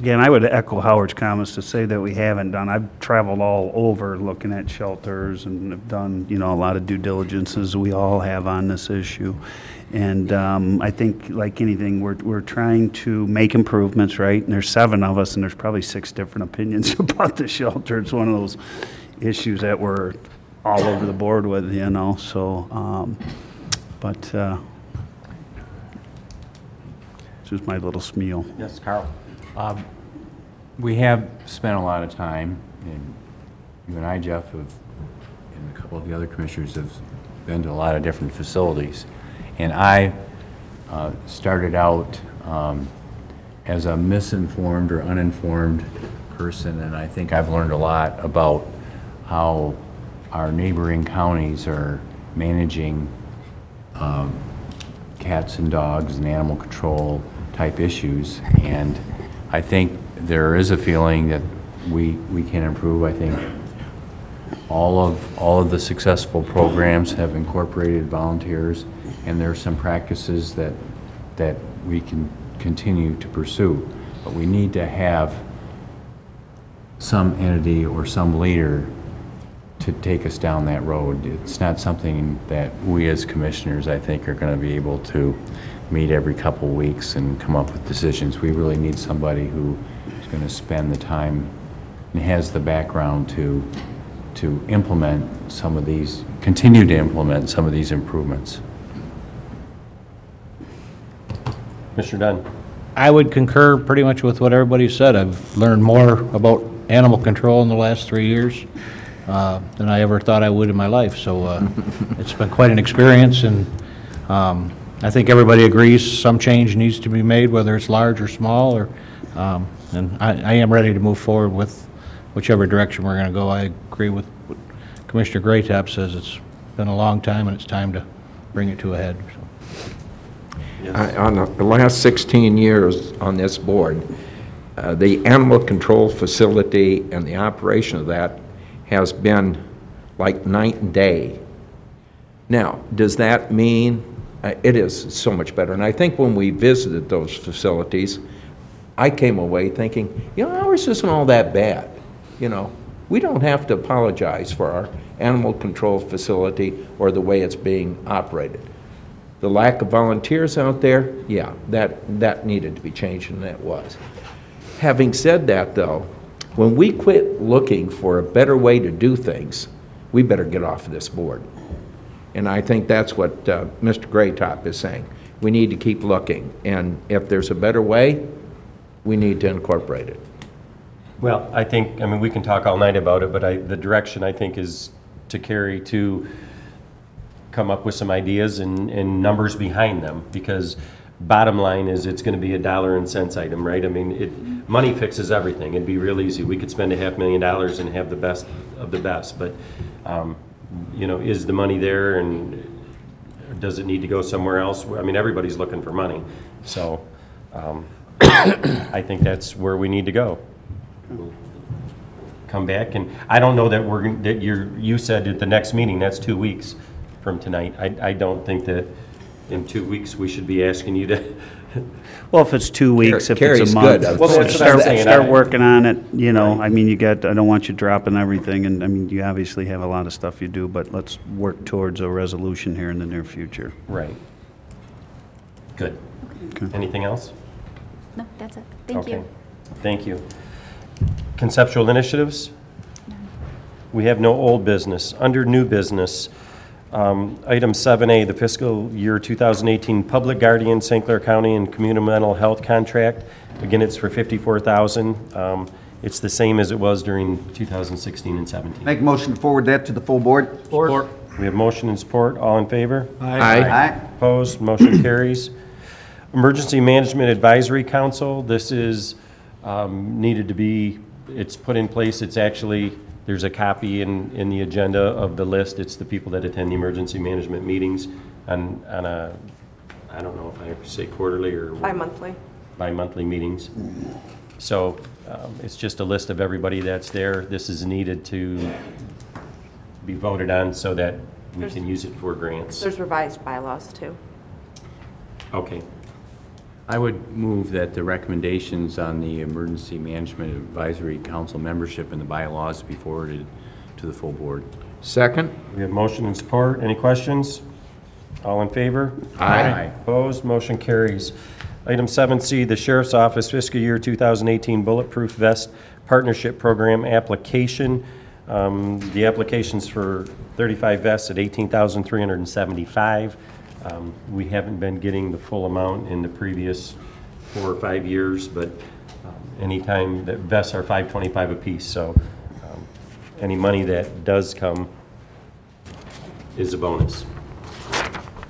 [SPEAKER 8] Again, I would echo Howard's comments to say that we haven't done. I've traveled all over looking at shelters and have done, you know, a lot of due diligences we all have on this issue. And I think, like anything, we're trying to make improvements, right? And there's 7 of us, and there's probably 6 different opinions about the shelter. It's one of those issues that we're all over the board with, you know. So, but it's just my little spiel.
[SPEAKER 9] Yes, Carl.
[SPEAKER 1] We have spent a lot of time, and you and I, Jeff, and a couple of the other commissioners have been to a lot of different facilities. And I started out as a misinformed or uninformed person, and I think I've learned a lot about how our neighboring counties are managing cats and dogs and animal control type issues. And I think there is a feeling that we can improve. I think all of the successful programs have incorporated volunteers, and there are some practices that we can continue to pursue. But we need to have some entity or some leader to take us down that road. It's not something that we as commissioners, I think, are going to be able to meet every couple weeks and come up with decisions. We really need somebody who is going to spend the time and has the background to implement some of these, continue to implement some of these improvements.
[SPEAKER 9] Mr. Dunn.
[SPEAKER 13] I would concur pretty much with what everybody said. I've learned more about animal control in the last 3 years than I ever thought I would in my life. So it's been quite an experience, and I think everybody agrees some change needs to be made, whether it's large or small. Or, and I am ready to move forward with whichever direction we're going to go. I agree with what Commissioner Graytop says. It's been a long time, and it's time to bring it to a head. So.
[SPEAKER 9] Yes.
[SPEAKER 6] On the last 16 years on this board, the animal control facility and the operation of that has been like night and day. Now, does that mean it is so much better? And I think when we visited those facilities, I came away thinking, you know, ours isn't all that bad. You know, we don't have to apologize for our animal control facility or the way it's being operated. The lack of volunteers out there, yeah, that needed to be changed, and that was. Having said that, though, when we quit looking for a better way to do things, we better get off of this board. And I think that's what Mr. Graytop is saying. We need to keep looking, and if there's a better way, we need to incorporate it.
[SPEAKER 9] Well, I mean, we can talk all night about it, but the direction, I think, is to Carrie to come up with some ideas and numbers behind them, because bottom line is it's going to be a dollar and cents item, right? I mean, money fixes everything. It'd be real easy. We could spend $500,000 and have the best of the best, but you know, is the money there, and does it need to go somewhere else? I mean, everybody's looking for money, so I think that's where we need to go. We'll come back, and I don't know that you said at the next meeting, that's 2 weeks from tonight. I don't think that in 2 weeks we should be asking you to.
[SPEAKER 8] Well, if it's 2 weeks, if
[SPEAKER 6] Carrie's
[SPEAKER 8] it's a month,
[SPEAKER 6] good.
[SPEAKER 9] Well, that's what I'm saying.
[SPEAKER 8] start working on it. You know, I mean, I don't want you dropping everything, and I mean, you obviously have a lot of stuff you do, but let's work towards a resolution here in the near future.
[SPEAKER 9] Right. Good.
[SPEAKER 8] Okay.
[SPEAKER 9] Anything else?
[SPEAKER 12] No, that's it. Thank you.
[SPEAKER 9] Thank you. Conceptual initiatives? We have no old business. Under new business, item 7A, the fiscal year 2018 Public Guardian St. Clair County and Communal Mental Health Contract. Again, it's for $54,000. It's the same as it was during 2016 and 17.
[SPEAKER 7] Make a motion to forward that to the full board.
[SPEAKER 13] Support.
[SPEAKER 9] We have motion and support. All in favor?
[SPEAKER 7] Aye.
[SPEAKER 9] Opposed? Motion carries. Emergency Management Advisory Council. This is needed to be, it's put in place. It's actually, there's a copy in the agenda of the list. It's the people that attend the emergency management meetings on a, I don't know if I say quarterly or
[SPEAKER 2] Bi-monthly.
[SPEAKER 9] bi-monthly meetings. So it's just a list of everybody that's there. This is needed to be voted on so that we can use it for grants.
[SPEAKER 2] There's revised bylaws, too.
[SPEAKER 9] Okay.
[SPEAKER 1] I would move that the recommendations on the Emergency Management Advisory Council membership and the bylaws be forwarded to the full board.
[SPEAKER 6] Second?
[SPEAKER 9] We have motion and support. Any questions? All in favor?
[SPEAKER 6] Aye.
[SPEAKER 9] Opposed? Motion carries. Item 7C, the Sheriff's Office Fiscal Year 2018 Bulletproof Vest Partnership Program application. The application's for 35 vests at $18,375. We haven't been getting the full amount in the previous 4 or 5 years, but anytime that vests are $525 a piece, so any money that does come is a bonus.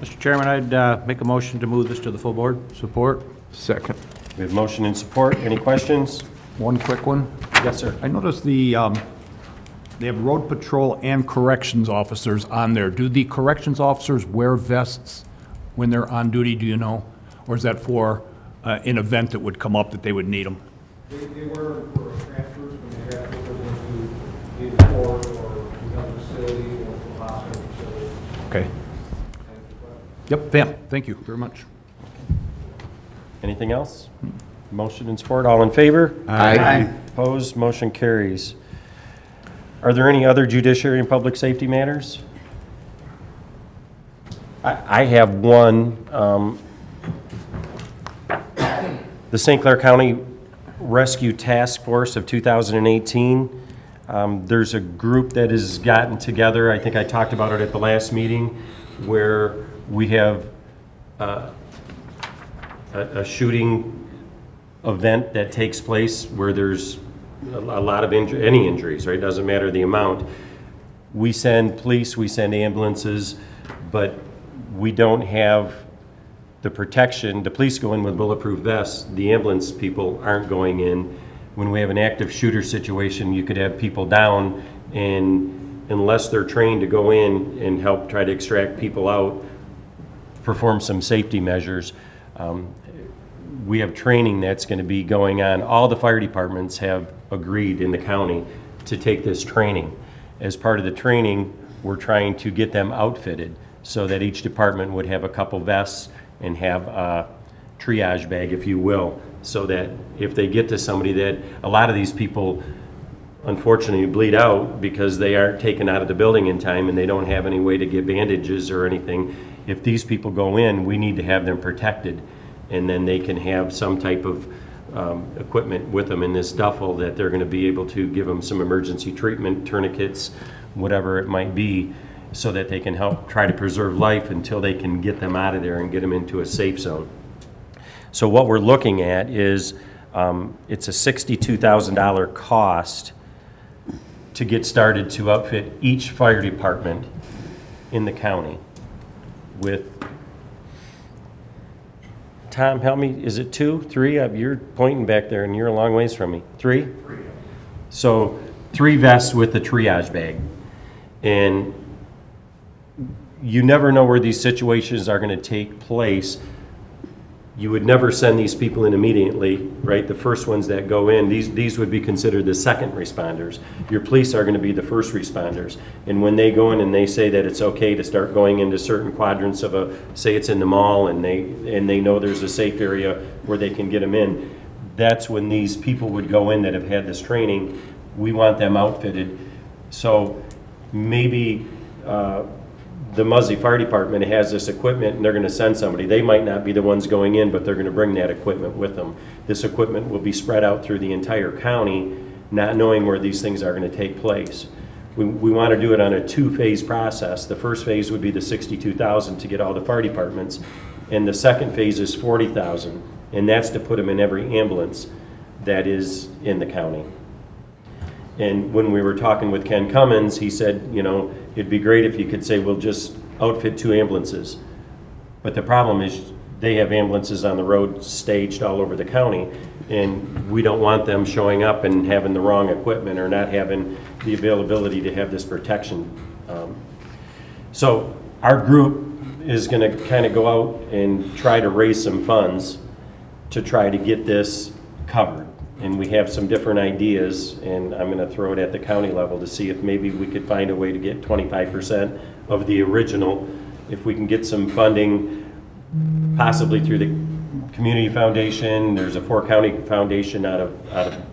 [SPEAKER 13] Mr. Chairman, I'd make a motion to move this to the full board. Support.
[SPEAKER 6] Second.
[SPEAKER 9] We have motion and support. Any questions?
[SPEAKER 3] One quick one.
[SPEAKER 9] Yes, sir.
[SPEAKER 3] I noticed they have road patrol and corrections officers on there. Do the corrections officers wear vests when they're on duty, do you know? Or is that for an event that would come up that they would need them?
[SPEAKER 14] They wear them for transfers when they have to go into the court or
[SPEAKER 3] Okay. Yep, Pam, thank you very much.
[SPEAKER 9] Anything else? Motion and support, all in favor?
[SPEAKER 6] Aye.
[SPEAKER 9] Opposed, motion carries. Are there any other judiciary and public safety matters? I have one. The St. Clair County Rescue Task Force of 2018. There's a group that has gotten together, I think I talked about it at the last meeting, where we have a shooting event that takes place where there's a lot of any injuries, right? Doesn't matter the amount. We send police, we send ambulances, but we don't have the protection. The police go in with bulletproof vests. The ambulance people aren't going in. When we have an active shooter situation, you could have people down, and unless they're trained to go in and help try to extract people out, perform some safety measures, we have training that's going to be going on. All the fire departments have agreed in the county to take this training. As part of the training, we're trying to get them outfitted so that each department would have a couple vests and have a triage bag, if you will, so that if they get to somebody, that a lot of these people unfortunately bleed out because they aren't taken out of the building in time and they don't have any way to get bandages or anything. If these people go in, we need to have them protected, and then they can have some type of equipment with them in this duffel that they're going to be able to give them some emergency treatment, tourniquets, whatever it might be, so that they can help try to preserve life until they can get them out of there and get them into a safe zone. So what we're looking at is it's a $62,000 cost to get started to outfit each fire department in the county with, Tom, help me, is it 2, 3? You're pointing back there and you're a long ways from me. 3? 3. So 3 vests with the triage bag. And you never know where these situations are going to take place. You would never send these people in immediately, right? The first ones that go in, these would be considered the second responders. Your police are going to be the first responders. And when they go in and they say that it's okay to start going into certain quadrants of say it's in the mall, and they know there's a safe area where they can get them in, that's when these people would go in that have had this training. We want them outfitted. So maybe the Muzzy Fire Department has this equipment and they're going to send somebody. They might not be the ones going in, but they're going to bring that equipment with them. This equipment will be spread out through the entire county, not knowing where these things are going to take place. We want to do it on a 2-phase process. The first phase would be the $62,000 to get all the fire departments, and the second phase is $40,000, and that's to put them in every ambulance that is in the county. And when we were talking with Ken Cummins, he said, you know, it'd be great if you could say, we'll just outfit 2 ambulances. But the problem is they have ambulances on the road staged all over the county, and we don't want them showing up and having the wrong equipment or not having the availability to have this protection. So our group is going to kind of go out and try to raise some funds to try to get this covered. And we have some different ideas, and I'm going to throw it at the county level to see if maybe we could find a way to get 25% of the original. If we can get some funding, possibly through the community foundation. There's a 4-county foundation out of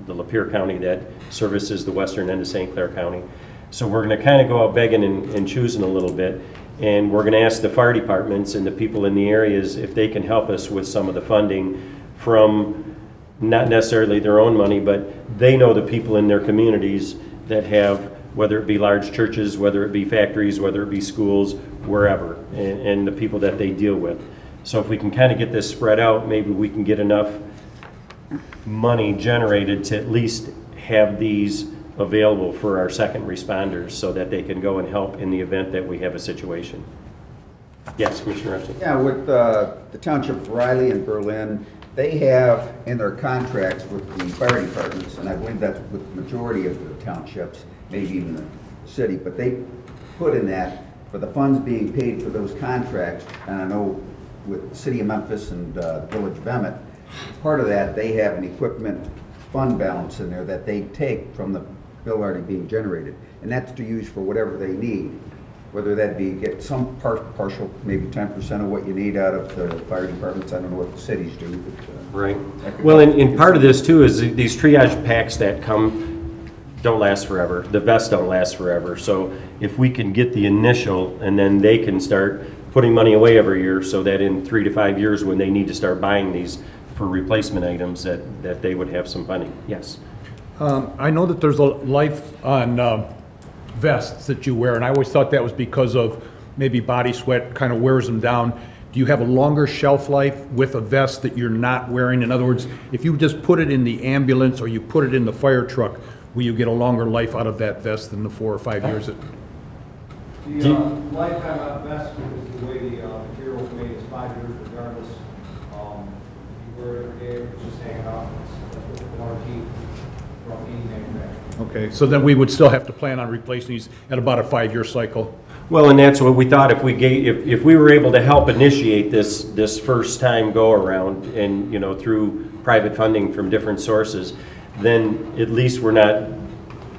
[SPEAKER 9] the Lapeer County that services the western end of St. Clair County. So we're going to kind of go out begging and choosing a little bit, and we're going to ask the fire departments and the people in the areas if they can help us with some of the funding from not necessarily their own money, but they know the people in their communities that have, whether it be large churches, whether it be factories, whether it be schools, wherever, and the people that they deal with. So if we can kind of get this spread out, maybe we can get enough money generated to at least have these available for our second responders so that they can go and help in the event that we have a situation. Yes, Commissioner Epstein.
[SPEAKER 7] Yeah, with the Township of Riley and Berlin, they have in their contracts with the fire departments, and I believe that's with the majority of the townships, maybe even the city, but they put in that for the funds being paid for those contracts, and I know with the City of Memphis and the Village of Emmett, part of that, they have an equipment fund balance in there that they take from the bill already being generated, and that's to use for whatever they need. whether that be get some partial, maybe 10% of what you need out of the fire departments. I don't know what the cities do, but.
[SPEAKER 9] Right. Well, and part of this too is these triage packs that come don't last forever. The vests don't last forever. So if we can get the initial, and then they can start putting money away every year, so that in 3 to 5 years when they need to start buying these for replacement items, that they would have some funding. Yes.
[SPEAKER 3] I know that there's a life on vests that you wear, and I always thought that was because of maybe body sweat kind of wears them down. Do you have a longer shelf life with a vest that you're not wearing? In other words, if you just put it in the ambulance or you put it in the fire truck, will you get a longer life out of that vest than the 4 or 5 years?
[SPEAKER 14] The lifetime of vest is the way the material is made. It's 5 years regardless. You wear it every day, it's just hanging out. That's what the warranty from any manufacturer.
[SPEAKER 3] Okay, so then we would still have to plan on replacing these at about a 5-year cycle.
[SPEAKER 9] Well, and that's what we thought, if we were able to help initiate this first time go around, and through private funding from different sources, then at least we're not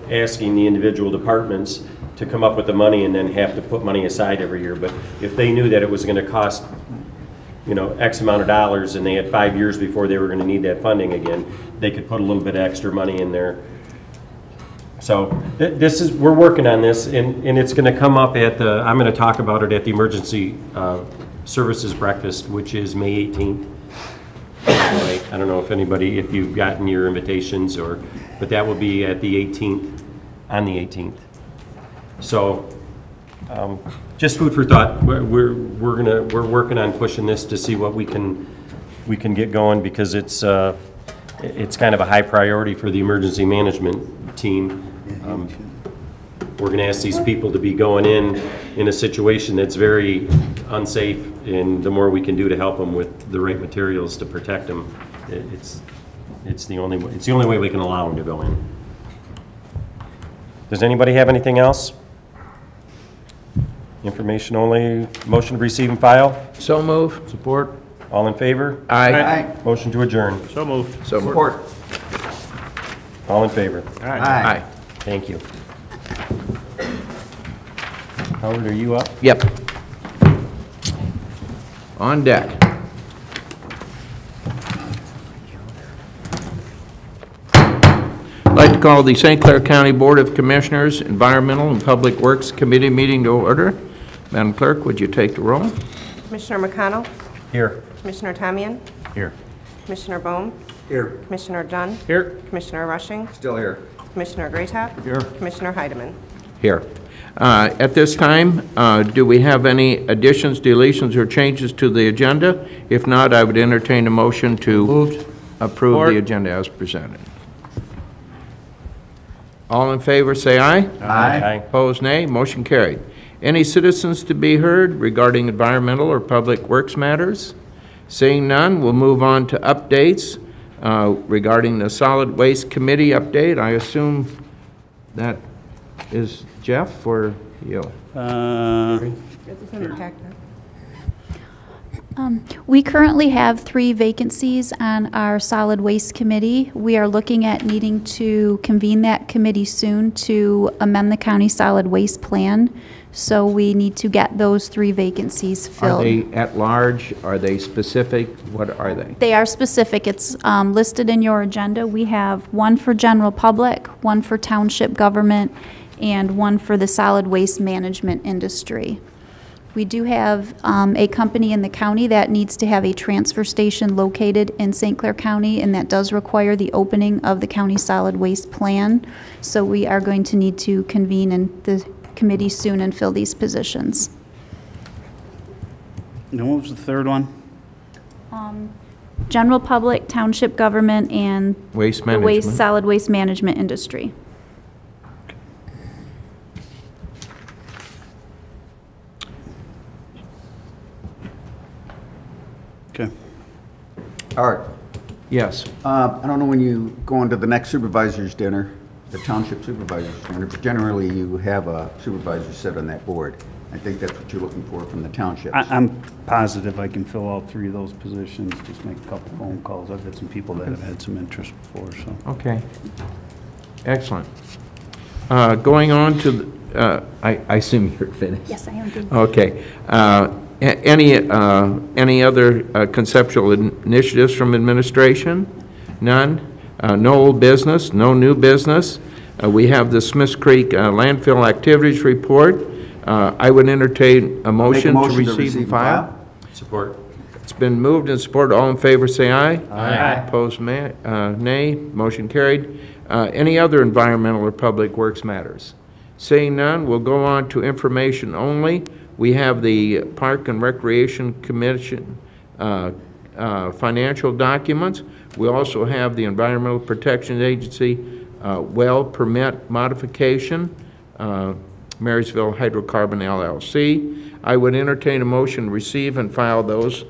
[SPEAKER 9] asking the individual departments to come up with the money and then have to put money aside every year. But if they knew that it was going to cost X amount of dollars, and they had 5 years before they were going to need that funding again, they could put a little bit of extra money in there. So we're working on this, and it's going to come up I'm going to talk about it at the Emergency Services Breakfast, which is May 18th. Right. I don't know if you've gotten your invitations, but that will be at the 18th, on the 18th. So just food for thought. We're working on pushing this to see what we can get going, because it's kind of a high priority for the emergency management team. We're going to ask these people to be going in a situation that's very unsafe, and the more we can do to help them with the right materials to protect them, it's the only way we can allow them to go in. Does anybody have anything else? Information only. Motion to receive and file.
[SPEAKER 6] So move.
[SPEAKER 9] Support. All in favor?
[SPEAKER 6] Aye.
[SPEAKER 9] Motion to adjourn.
[SPEAKER 13] So moved.
[SPEAKER 6] So
[SPEAKER 7] Support.
[SPEAKER 9] All in favor?
[SPEAKER 6] Aye.
[SPEAKER 9] Thank you. Howard, are you up?
[SPEAKER 6] Yep. On deck. I'd like to call the St. Clair County Board of Commissioners Environmental and Public Works Committee meeting to order. Madam Clerk, would you take the roll?
[SPEAKER 2] Commissioner McConnell,
[SPEAKER 9] Here.
[SPEAKER 2] Commissioner Tamian,
[SPEAKER 9] Here.
[SPEAKER 2] Commissioner Bohm,
[SPEAKER 7] Here.
[SPEAKER 2] Commissioner Dunn,
[SPEAKER 3] Here.
[SPEAKER 2] Commissioner Rushing,
[SPEAKER 7] Still here.
[SPEAKER 2] Commissioner Graytop,
[SPEAKER 3] Here.
[SPEAKER 2] Commissioner Heidemann.
[SPEAKER 6] Here. At this time, do we have any additions, deletions, or changes to the agenda? If not, I would entertain a motion to approve the agenda as presented. All in favor, say aye.
[SPEAKER 9] Aye.
[SPEAKER 6] Opposed, nay. Motion carried. Any citizens to be heard regarding environmental or public works matters? Seeing none, we'll move on to updates regarding the Solid Waste Committee update. I assume that is Jeff or you?
[SPEAKER 12] We currently have 3 vacancies on our Solid Waste Committee. We are looking at needing to convene that committee soon to amend the county solid waste plan. So we need to get those 3 vacancies filled.
[SPEAKER 6] Are they at large? Are they specific? What are they?
[SPEAKER 12] They are specific. It's listed in your agenda. We have 1 for general public, 1 for township government, and 1 for the solid waste management industry. We do have a company in the county that needs to have a transfer station located in St. Clair County, and that does require the opening of the county solid waste plan. So we are going to need to convene in the committee soon and fill these positions.
[SPEAKER 8] And what was the third one?
[SPEAKER 12] General public, township government, and
[SPEAKER 6] Waste
[SPEAKER 12] the
[SPEAKER 6] management.
[SPEAKER 12] solid waste management industry.
[SPEAKER 8] Okay.
[SPEAKER 7] Art,
[SPEAKER 6] Yes.
[SPEAKER 7] I don't know when you go into the next supervisor's dinner, the township supervisor's dinner, but generally you have a supervisor sit on that board. I think that's what you're looking for from the townships.
[SPEAKER 8] I'm positive I can fill all 3 of those positions, just make a couple phone calls. I've had some people that have had some interest before, so.
[SPEAKER 6] Okay. Excellent. Going on to I assume you're finished?
[SPEAKER 12] Yes, I am.
[SPEAKER 6] Okay. Any other conceptual initiatives from administration? None? No old business, no new business. We have the Smiths Creek landfill activities report. I would entertain a motion to receive and file.
[SPEAKER 9] Support.
[SPEAKER 6] It's been moved and supported. All in favor, say aye.
[SPEAKER 9] Aye.
[SPEAKER 6] Opposed, nay. Motion carried. Any other environmental or public works matters? Seeing none, we'll go on to information only. We have the Park and Recreation Commission financial documents. We also have the Environmental Protection Agency well permit modification, Marysville Hydrocarbon LLC. I would entertain a motion to receive and file those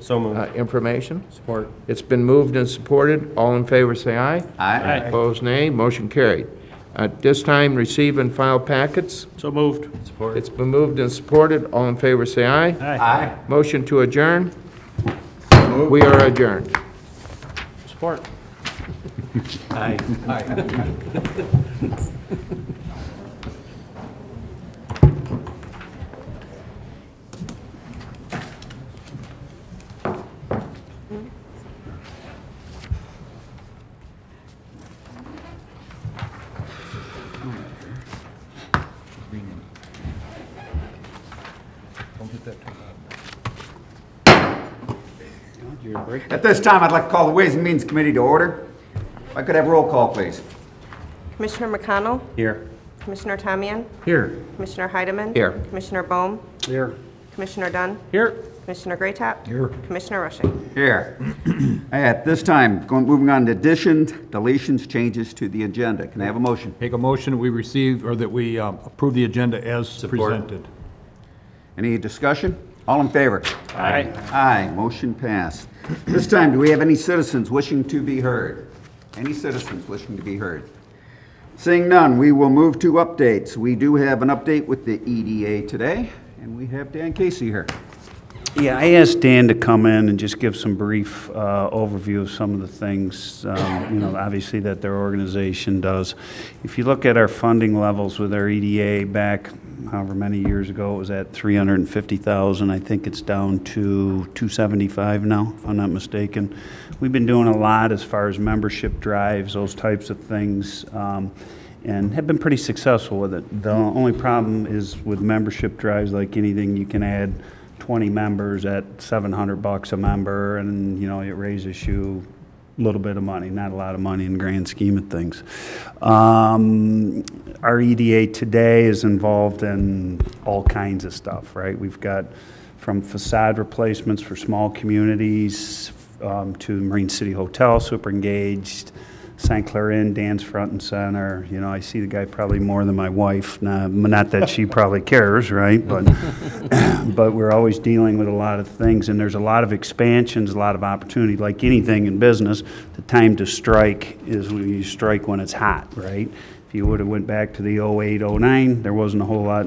[SPEAKER 6] information.
[SPEAKER 9] Support.
[SPEAKER 6] It's been moved and supported. All in favor say aye.
[SPEAKER 9] Aye.
[SPEAKER 6] Opposed, nay. Motion carried. At this time, receive and file packets.
[SPEAKER 13] So moved.
[SPEAKER 9] Support.
[SPEAKER 6] It's been moved and supported. All in favor say aye.
[SPEAKER 9] Aye.
[SPEAKER 6] Motion to adjourn. We are adjourned.
[SPEAKER 13] Support.
[SPEAKER 9] Aye.
[SPEAKER 7] At this time, I'd like to call the Ways and Means Committee to order. If I could have roll call, please.
[SPEAKER 2] Commissioner McConnell,
[SPEAKER 9] Here.
[SPEAKER 2] Commissioner Tamian,
[SPEAKER 1] Here.
[SPEAKER 2] Commissioner Heidemann.
[SPEAKER 6] Here.
[SPEAKER 2] Commissioner Bohm,
[SPEAKER 13] Here.
[SPEAKER 2] Commissioner Dunn,
[SPEAKER 1] Here.
[SPEAKER 2] Commissioner Graytop.
[SPEAKER 13] Here.
[SPEAKER 2] Commissioner Rushing.
[SPEAKER 7] Here. At this time, moving on to additions, deletions, changes to the agenda. Can I have a motion?
[SPEAKER 3] Make a motion that we receive, or that we approve the agenda as presented.
[SPEAKER 7] Any discussion? All in favor?
[SPEAKER 9] Aye.
[SPEAKER 7] Aye, motion passed. This time, do we have any citizens wishing to be heard? Any citizens wishing to be heard? Seeing none, we will move to updates. We do have an update with the EDA today, and we have Dan Casey here.
[SPEAKER 8] Yeah, I asked Dan to come in and just give some brief overview of some of the things, obviously that their organization does. If you look at our funding levels with our EDA back however many years ago, it was at $350,000. I think it's down to $275 now, if I'm not mistaken. We've been doing a lot as far as membership drives, those types of things, and have been pretty successful with it. The only problem is with membership drives, like anything, you can add 20 members at $700 a member, and it raises you a little bit of money, not a lot of money in the grand scheme of things. Our EDA today is involved in all kinds of stuff, right? We've got from facade replacements for small communities to Marine City Hotel, super engaged. St. Clair Inn, Dan's front and center. I see the guy probably more than my wife. Not that she probably cares, right? But but we're always dealing with a lot of things, and there's a lot of expansions, a lot of opportunity. Like anything in business, the time to strike is when you strike when it's hot, right? If you would have went back to the 08, 09, there wasn't a whole lot,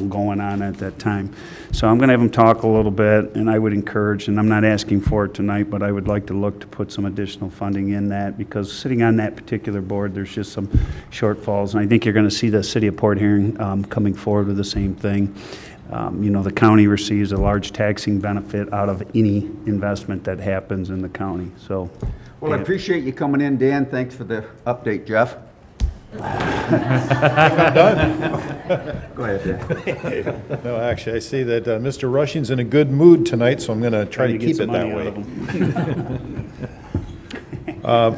[SPEAKER 8] going on at that time. So I'm going to have him talk a little bit, and I would encourage, and I'm not asking for it tonight, but I would like to look to put some additional funding in that, because sitting on that particular board, there's just some shortfalls, and I think you're going to see the City of Port Huron coming forward with the same thing. The county receives a large taxing benefit out of any investment that happens in the county. So,
[SPEAKER 7] Well, I appreciate you coming in, Dan. Thanks for the update, Jeff.
[SPEAKER 14] I'm done.
[SPEAKER 7] Go ahead, Dan.
[SPEAKER 14] No, actually, I see that Mr. Rushing's in a good mood tonight, so I'm going to try to keep it that way.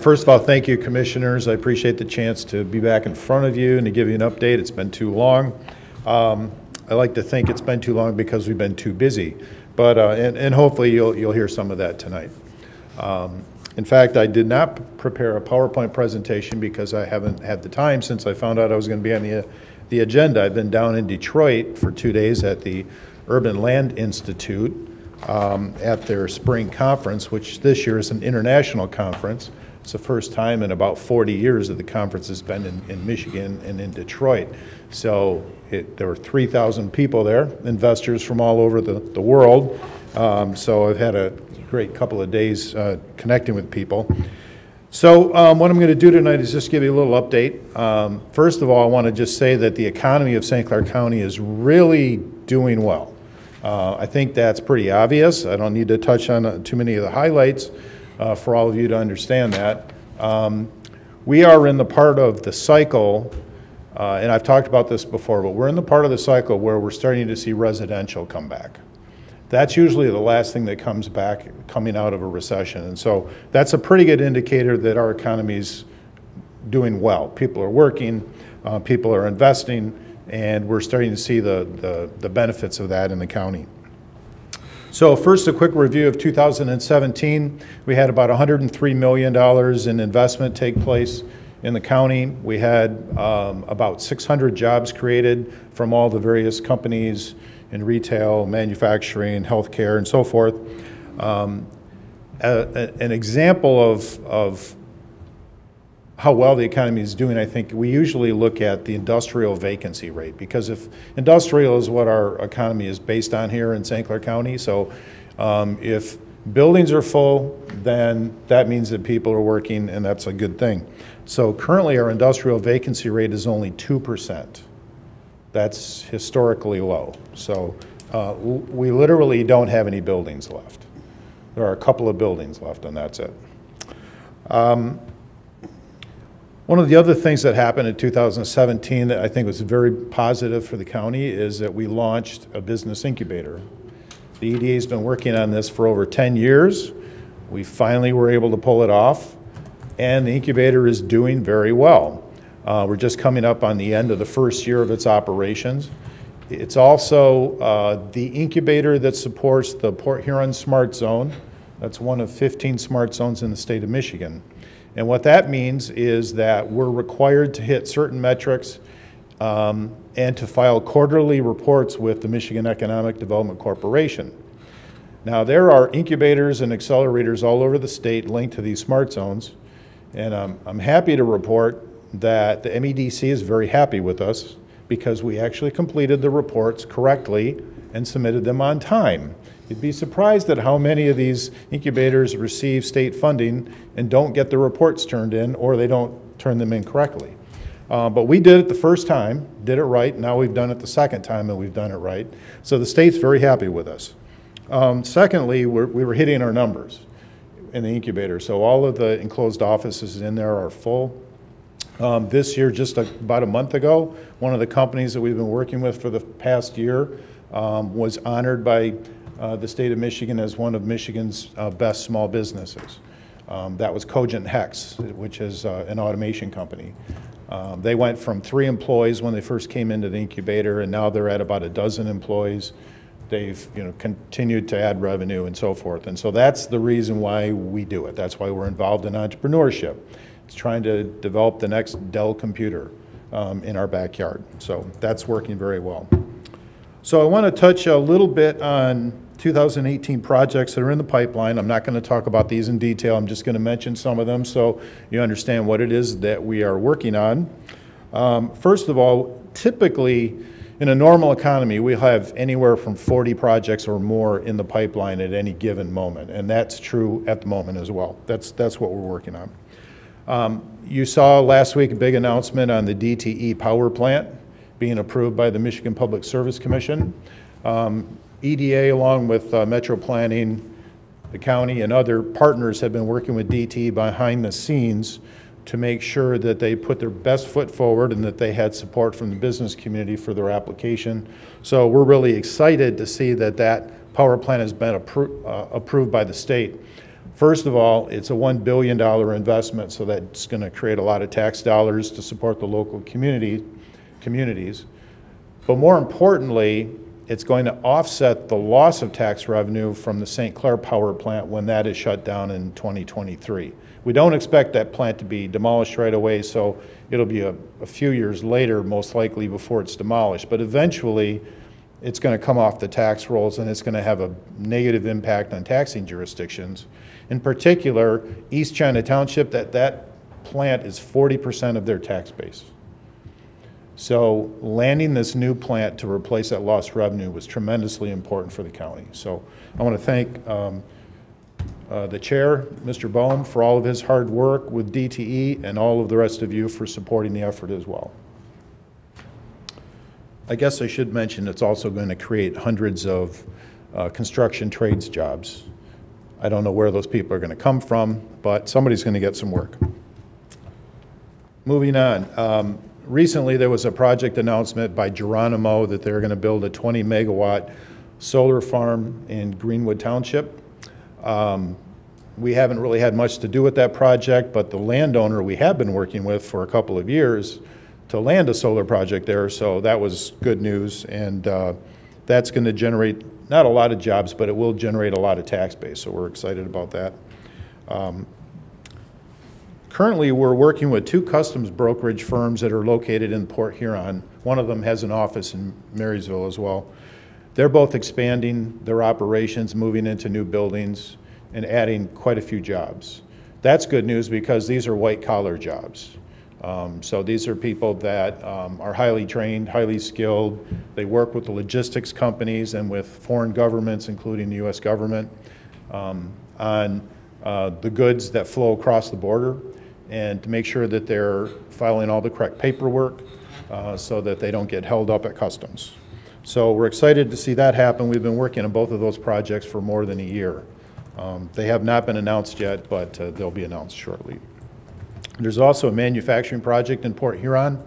[SPEAKER 14] First of all, thank you, commissioners. I appreciate the chance to be back in front of you and to give you an update. It's been too long. I like to think it's been too long because we've been too busy, but and hopefully you'll hear some of that tonight. In fact, I did not prepare a PowerPoint presentation because I haven't had the time since I found out I was going to be on the agenda. I've been down in Detroit for 2 days at the Urban Land Institute at their spring conference, which this year is an international conference. It's the first time in about 40 years that the conference has been in Michigan and in Detroit. So there were 3,000 people there, investors from all over the world. So I've had a great couple of days connecting with people. So what I'm going to do tonight is just give you a little update. First of all, I want to just say that the economy of St. Clair County is really doing well. I think that's pretty obvious. I don't need to touch on too many of the highlights for all of you to understand that. We are in the part of the cycle, and I've talked about this before, but we're in the part of the cycle where we're starting to see residential come back. That's usually the last thing that comes back coming out of a recession. And so that's a pretty good indicator that our economy's doing well. People are working, people are investing, and we're starting to see the benefits of that in the county. So first, a quick review of 2017. We had about $103 million in investment take place in the county. We had about 600 jobs created from all the various companies in retail, manufacturing, healthcare, and so forth. An example of how well the economy is doing, I think we usually look at the industrial vacancy rate, because if industrial is what our economy is based on here in St. Clair County, so if buildings are full, then that means that people are working, and that's a good thing. So currently our industrial vacancy rate is only 2%. That's historically low. So we literally don't have any buildings left. There are a couple of buildings left, and that's it. One of the other things that happened in 2017 that I think was very positive for the county is that we launched a business incubator. The EDA has been working on this for over 10 years. We finally were able to pull it off, and the incubator is doing very well. We're just coming up on the end of the first year of its operations. It's also the incubator that supports the Port Huron Smart Zone. That's one of 15 smart zones in the state of Michigan. And what that means is that we're required to hit certain metrics and to file quarterly reports with the Michigan Economic Development Corporation. Now, there are incubators and accelerators all over the state linked to these smart zones, and I'm happy to report that the MEDC is very happy with us because we actually completed the reports correctly and submitted them on time. You'd be surprised at how many of these incubators receive state funding and don't get the reports turned in, or they don't turn them in correctly. But we did it the first time, did it right. Now we've done it the second time and we've done it right. So the state's very happy with us. Secondly, we were hitting our numbers in the incubator. So all of the enclosed offices in there are full. This year, just about a month ago, one of the companies that we've been working with for the past year was honored by the state of Michigan as one of Michigan's best small businesses. That was Cogent Hex, which is an automation company. They went from 3 employees when they first came into the incubator, and now they're at about a dozen employees. They've continued to add revenue and so forth. And so that's the reason why we do it. That's why we're involved in entrepreneurship. It's trying to develop the next Dell computer in our backyard. So that's working very well. So I want to touch a little bit on 2018 projects that are in the pipeline. I'm not going to talk about these in detail. I'm just going to mention some of them so you understand what it is that we are working on. First of all, typically in a normal economy, we have anywhere from 40 projects or more in the pipeline at any given moment, and that's true at the moment as well. That's what we're working on. You saw last week a big announcement on the DTE power plant being approved by the Michigan Public Service Commission. EDA, along with Metro Planning, the county, and other partners have been working with DTE behind the scenes to make sure that they put their best foot forward and that they had support from the business community for their application. So we're really excited to see that that power plant has been approved by the state. First of all, it's a $1 billion investment, so that's going to create a lot of tax dollars to support the local communities. But more importantly, it's going to offset the loss of tax revenue from the St. Clair power plant when that is shut down in 2023. We don't expect that plant to be demolished right away, so it'll be a few years later, most likely, before it's demolished. But eventually, it's going to come off the tax rolls, and it's going to have a negative impact on taxing jurisdictions. In particular, East China Township, that plant is 40% of their tax base. So landing this new plant to replace that lost revenue was tremendously important for the county. So I want to thank the chair, Mr. Bohm, for all of his hard work with DTE, and all of the rest of you for supporting the effort as well. I guess I should mention it's also going to create hundreds of construction trades jobs. I don't know where those people are going to come from, but somebody's going to get some work. Moving on. Recently, there was a project announcement by Geronimo that they're going to build a 20 megawatt solar farm in Greenwood Township. We haven't really had much to do with that project, but the landowner we have been working with for a couple of years to land a solar project there, so that was good news, and that's going to generate not a lot of jobs, but it will generate a lot of tax base, so we're excited about that. Currently, we're working with 2 customs brokerage firms that are located in Port Huron. One of them has an office in Marysville as well. They're both expanding their operations, moving into new buildings, and adding quite a few jobs. That's good news because these are white-collar jobs. So these are people that are highly trained, highly skilled. They work with the logistics companies and with foreign governments, including the U.S. government, on the goods that flow across the border, and to make sure that they're filing all the correct paperwork so that they don't get held up at customs. So we're excited to see that happen. We've been working on both of those projects for more than a year. They have not been announced yet, but they'll be announced shortly. There's also a manufacturing project in Port Huron.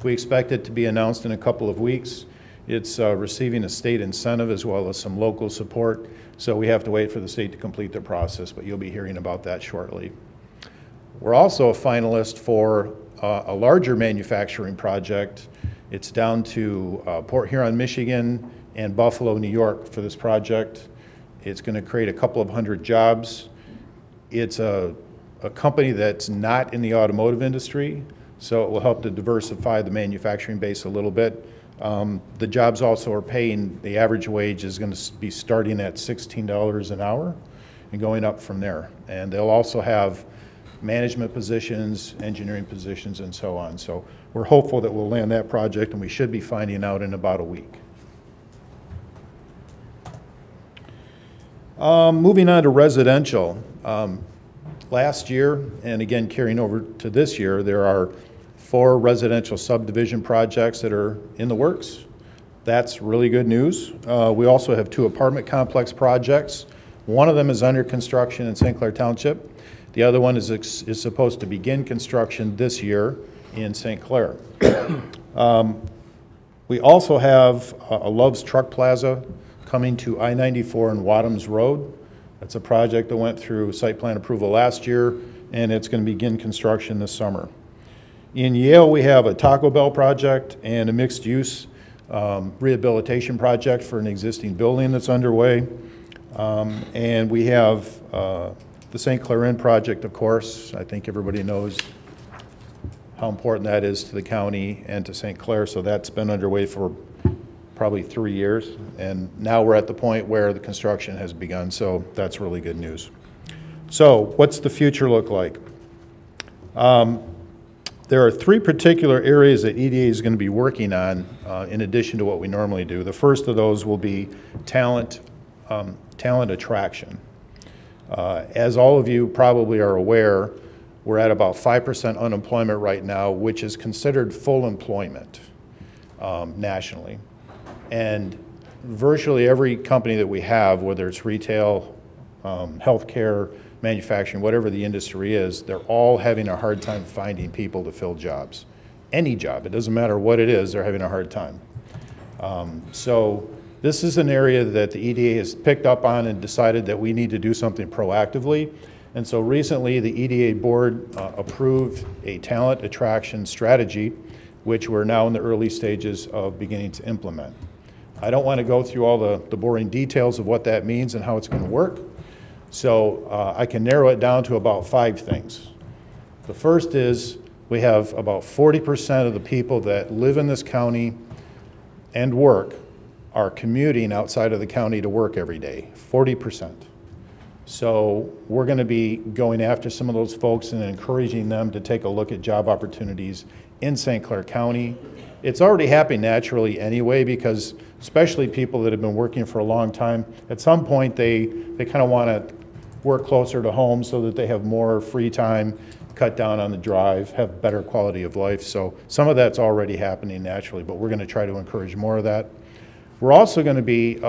[SPEAKER 14] We expect it to be announced in a couple of weeks. It's receiving a state incentive as well as some local support, so we have to wait for the state to complete their process, but you'll be hearing about that shortly. We're also a finalist for a larger manufacturing project. It's down to Port Huron, Michigan, and Buffalo, New York for this project. It's going to create a couple of hundred jobs. It's a company that's not in the automotive industry, so it will help to diversify the manufacturing base a little bit. The jobs also are paying, the average wage is going to be starting at $16 an hour and going up from there. And they'll also have management positions, engineering positions, and so on. So we're hopeful that we'll land that project, and we should be finding out in about a week. Moving on to residential. Last year, and again carrying over to this year, there are 4 residential subdivision projects that are in the works. That's really good news. We also have 2 apartment complex projects. One of them is under construction in St. Clair Township. The other one is supposed to begin construction this year in St. Clair. We also have a Love's Truck Plaza coming to I-94 and Wadhams Road. That's a project that went through site plan approval last year, and it's going to begin construction this summer. In Yale, we have a Taco Bell project and a mixed-use rehabilitation project for an existing building that's underway. And we have the St. Clair Inn project, of course. I think everybody knows how important that is to the county and to St. Clair, so that's been underway for probably 3 years, and now we're at the point where the construction has begun, so that's really good news. So what's the future look like? There are 3 particular areas that EDA is going to be working on in addition to what we normally do. The first of those will be talent attraction. As all of you probably are aware, we're at about 5% unemployment right now, which is considered full employment nationally. And virtually every company that we have, whether it's retail, healthcare, manufacturing, whatever the industry is, they're all having a hard time finding people to fill jobs. Any job, it doesn't matter what it is, they're having a hard time. So this is an area that the EDA has picked up on and decided that we need to do something proactively. And so recently the EDA board approved a talent attraction strategy, which we're now in the early stages of beginning to implement. I don't want to go through all the boring details of what that means and how it's going to work. So I can narrow it down to about 5 things. The first is we have about 40% of the people that live in this county and work are commuting outside of the county to work every day, 40%. So we're going to be going after some of those folks and encouraging them to take a look at job opportunities in St. Clair County. It's already happening naturally anyway, because especially people that have been working for a long time, at some point they kind of want to work closer to home so that they have more free time, cut down on the drive, have better quality of life. So some of that's already happening naturally, but we're going to try to encourage more of that. We're also going to be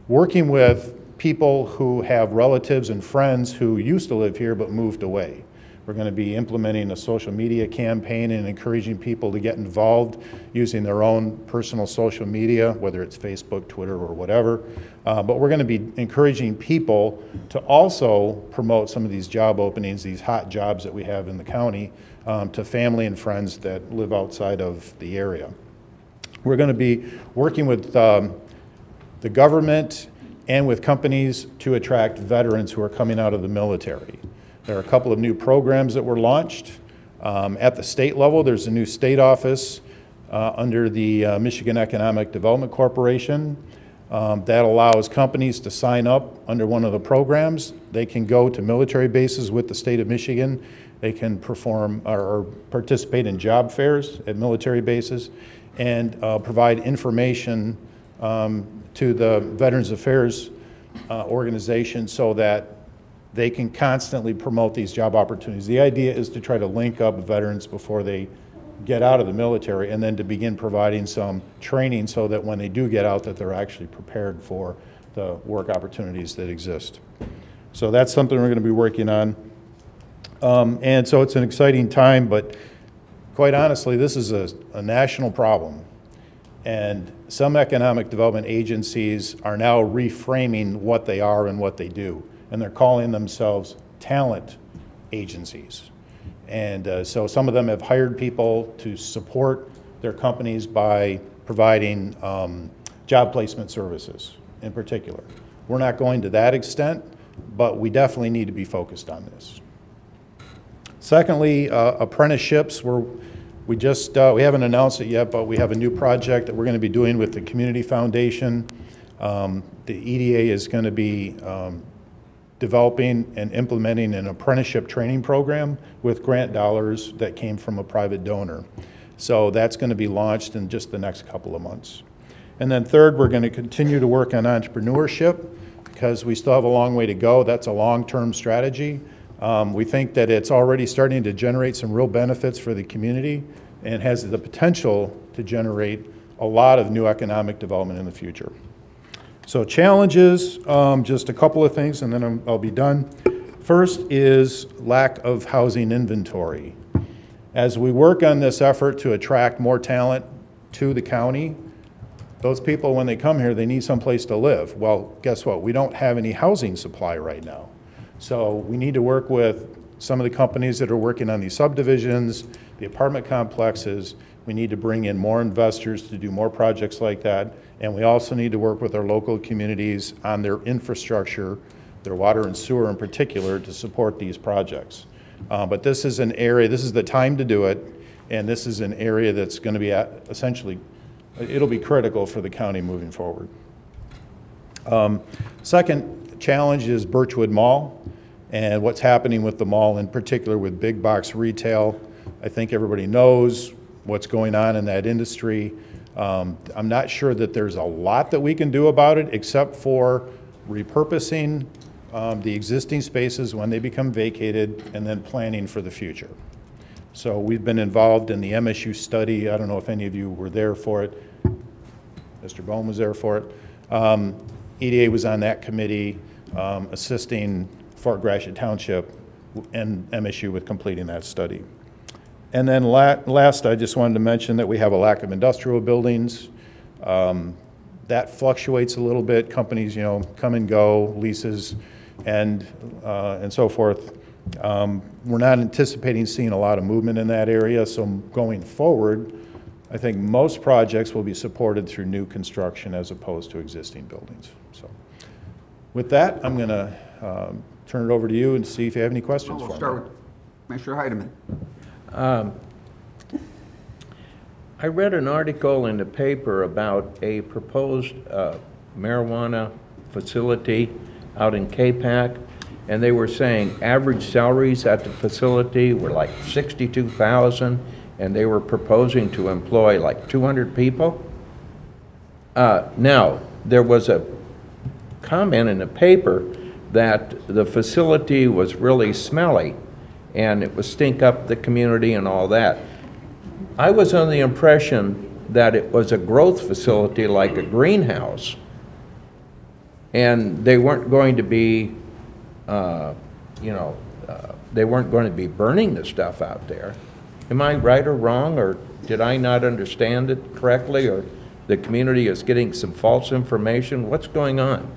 [SPEAKER 14] working with people who have relatives and friends who used to live here but moved away. We're going to be implementing a social media campaign and encouraging people to get involved using their own personal social media, whether it's Facebook, Twitter, or whatever. But we're going to be encouraging people to also promote some of these job openings, these hot jobs that we have in the county, to family and friends that live outside of the area. We're going to be working with the government and with companies to attract veterans who are coming out of the military. There are a couple of new programs that were launched. At the state level, there's a new state office under the Michigan Economic Development Corporation that allows companies to sign up under one of the programs. They can go to military bases with the state of Michigan. They can perform or participate in job fairs at military bases and provide information to the Veterans Affairs organization so that they can constantly promote these job opportunities. The idea is to try to link up veterans before they get out of the military and then to begin providing some training so that when they do get out that they're actually prepared for the work opportunities that exist. So that's something we're going to be working on. And so it's an exciting time, but quite honestly, this is a national problem. And some economic development agencies are now reframing what they are and what they do. And they're calling themselves talent agencies. And so some of them have hired people to support their companies by providing job placement services in particular. We're not going to that extent, but we definitely need to be focused on this. Secondly, apprenticeships. We haven't announced it yet, but we have a new project that we're going to be doing with the Community Foundation. The EDA is going to be developing and implementing an apprenticeship training program with grant dollars that came from a private donor. So that's going to be launched in just the next couple of months. And then third, we're going to continue to work on entrepreneurship because we still have a long way to go. That's a long-term strategy. We think that it's already starting to generate some real benefits for the community and has the potential to generate a lot of new economic development in the future. So challenges, just a couple of things and then I'll be done. First is lack of housing inventory. As we work on this effort to attract more talent to the county, those people, when they come here, they need someplace to live. Well, guess what? We don't have any housing supply right now. So we need to work with some of the companies that are working on these subdivisions, the apartment complexes. We need to bring in more investors to do more projects like that. And we also need to work with our local communities on their infrastructure, their water and sewer in particular, to support these projects. But this is an area, this is the time to do it, and this is an area that's going to be essentially, it'll be critical for the county moving forward. Second challenge is Birchwood Mall and what's happening with the mall, in particular with big box retail. I think everybody knows what's going on in that industry. I'm not sure that there's a lot that we can do about it except for repurposing the existing spaces when they become vacated and then planning for the future. So we've been involved in the MSU study. I don't know if any of you were there for it. Mr. Bohm was there for it. EDA was on that committee assisting Fort Gratiot Township and MSU with completing that study. And then last, I just wanted to mention that we have a lack of industrial buildings. That fluctuates a little bit. Companies, come and go, leases, and so forth. We're not anticipating seeing a lot of movement in that area, so going forward, I think most projects will be supported through new construction as opposed to existing buildings. So with that, I'm going to turn it over to you and see if you have any questions for me.
[SPEAKER 7] We'll start with Commissioner Heidemann.
[SPEAKER 6] I read an article in the paper about a proposed marijuana facility out in K-Pac, and they were saying average salaries at the facility were like $62,000, and they were proposing to employ like 200 people. Now, there was a comment in the paper that the facility was really smelly and it would stink up the community and all that. I was under the impression that it was a growth facility like a greenhouse, and they weren't going to be, they weren't going to be burning the stuff out there. Am I right or wrong, or did I not understand it correctly, or the community is getting some false information? What's going on?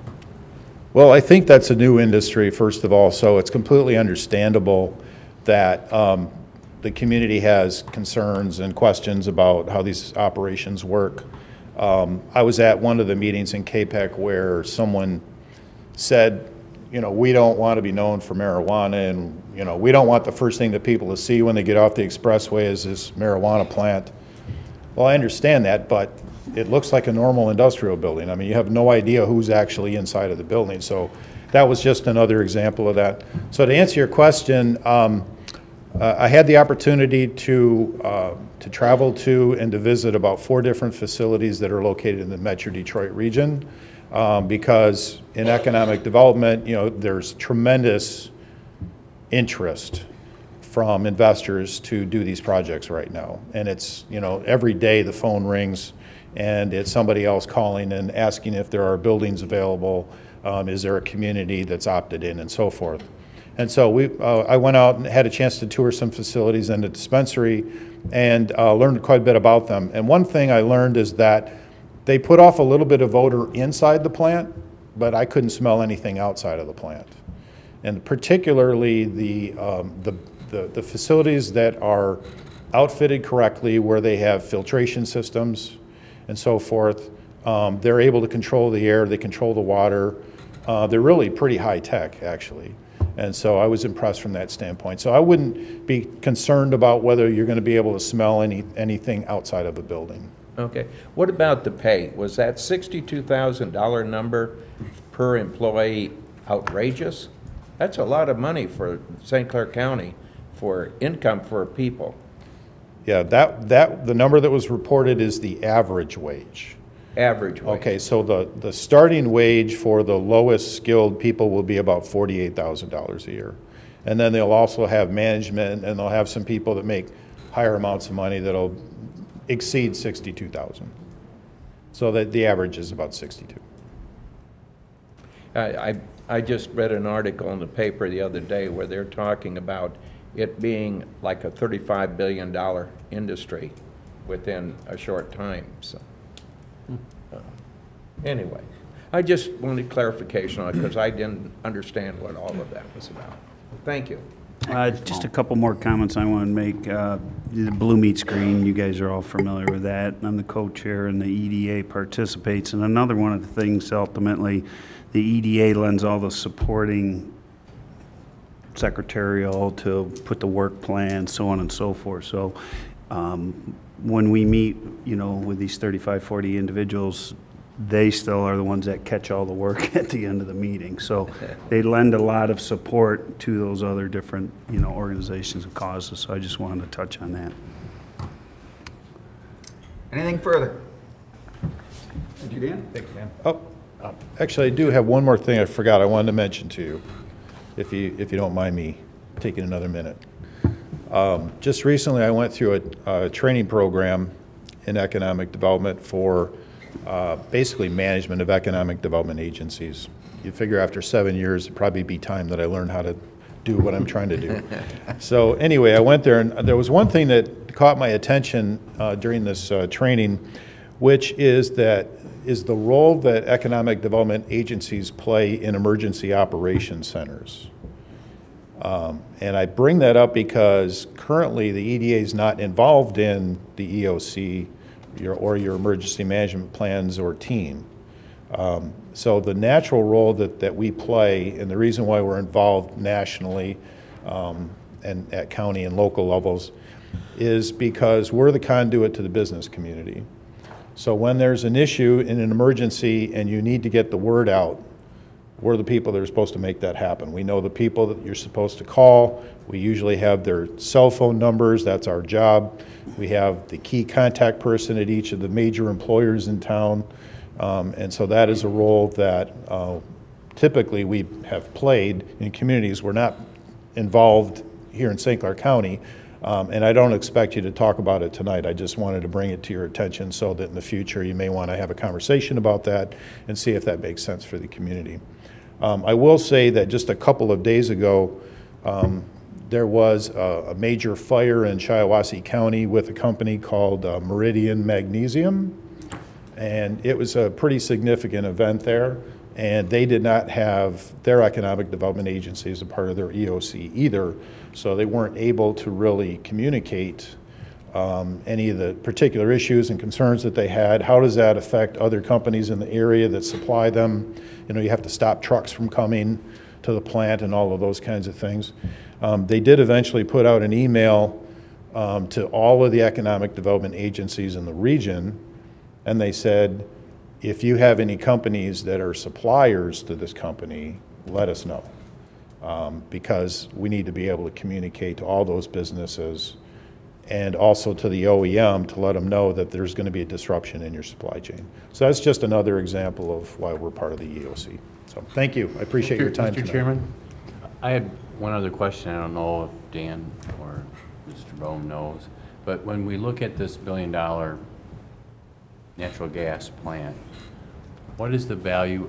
[SPEAKER 14] Well, I think that's a new industry, first of all, so it's completely understandable that the community has concerns and questions about how these operations work. I was at one of the meetings in CAPEC where someone said, we don't want to be known for marijuana, and we don't want the first thing that people to see when they get off the expressway is this marijuana plant. Well, I understand that, but it looks like a normal industrial building. I mean, you have no idea who's actually inside of the building, so that was just another example of that. So to answer your question, I had the opportunity to travel to and to visit about 4 different facilities that are located in the Metro Detroit region, because in economic development, there's tremendous interest from investors to do these projects right now. And it's, every day the phone rings and it's somebody else calling and asking if there are buildings available, is there a community that's opted in, and so forth. And so I went out and had a chance to tour some facilities and a dispensary and learned quite a bit about them. And one thing I learned is that they put off a little bit of odor inside the plant, but I couldn't smell anything outside of the plant. And particularly the facilities that are outfitted correctly, where they have filtration systems and so forth, they're able to control the air, they control the water. They're really pretty high tech, actually. And so I was impressed from that standpoint. So I wouldn't be concerned about whether you're going to be able to smell anything outside of a building.
[SPEAKER 6] Okay. What about the pay? Was that $62,000 number per employee outrageous? That's a lot of money for St. Clair County for income for people.
[SPEAKER 14] Yeah, the number that was reported is the average wage.
[SPEAKER 6] Average wage.
[SPEAKER 14] Okay, so the starting wage for the lowest skilled people will be about $48,000 a year. And then they'll also have management, and they'll have some people that make higher amounts of money that'll exceed $62,000. So that the average is about 62.
[SPEAKER 6] I just read an article in the paper the other day where they're talking about it being like a $35 billion industry within a short time. So. Anyway, I just wanted clarification on it because I didn't understand what all of that was about. Thank you.
[SPEAKER 8] Just a couple more comments I want to make. The Blue Meat Screen, you guys are all familiar with that. I'm the co-chair, and the EDA participates. And another one of the things, ultimately, the EDA lends all the supporting secretarial to put the work plan, so on and so forth. So when we meet, with these 35, 40 individuals, they still are the ones that catch all the work at the end of the meeting. So they lend a lot of support to those other different, organizations and causes. So I just wanted to touch on that.
[SPEAKER 7] Anything further? Thank you, Dan.
[SPEAKER 14] Thanks, Dan. Actually, I do have one more thing I forgot I wanted to mention to you, if you don't mind me taking another minute. Just recently, I went through a training program in economic development for basically management of economic development agencies. You figure after 7 years, it'd probably be time that I learned how to do what I'm trying to do. So anyway, I went there, and there was one thing that caught my attention during this training, which is the role that economic development agencies play in emergency operations centers. And I bring that up because currently the EDA is not involved in the EOC or your emergency management plans or team. So the natural role that we play, and the reason why we're involved nationally and at county and local levels, is because we're the conduit to the business community. So when there's an issue in an emergency and you need to get the word out, we're the people that are supposed to make that happen. We know the people that you're supposed to call. We usually have their cell phone numbers. That's our job. We have the key contact person at each of the major employers in town. And so that is a role that typically we have played in communities. We're not involved here in St. Clair County, and I don't expect you to talk about it tonight. I just wanted to bring it to your attention so that in the future you may want to have a conversation about that and see if that makes sense for the community. I will say that just a couple of days ago, there was a major fire in Shiawassee County with a company called Meridian Magnesium, and it was a pretty significant event there, and they did not have their economic development agency as a part of their EOC either, so they weren't able to really communicate any of the particular issues and concerns that they had. How does that affect other companies in the area that supply them? You know, you have to stop trucks from coming to the plant and all of those kinds of things. They did eventually put out an email to all of the economic development agencies in the region, and they said, if you have any companies that are suppliers to this company, let us know, because we need to be able to communicate to all those businesses and also to the OEM to let them know that there's going to be a disruption in your supply chain. So that's just another example of why we're part of the EOC. So thank you. I appreciate your time
[SPEAKER 1] Mr.
[SPEAKER 14] tonight.
[SPEAKER 1] Chairman, I had one other question. I don't know if Dan or Mr. Bohm knows, but when we look at this $1 billion natural gas plant, what is the value?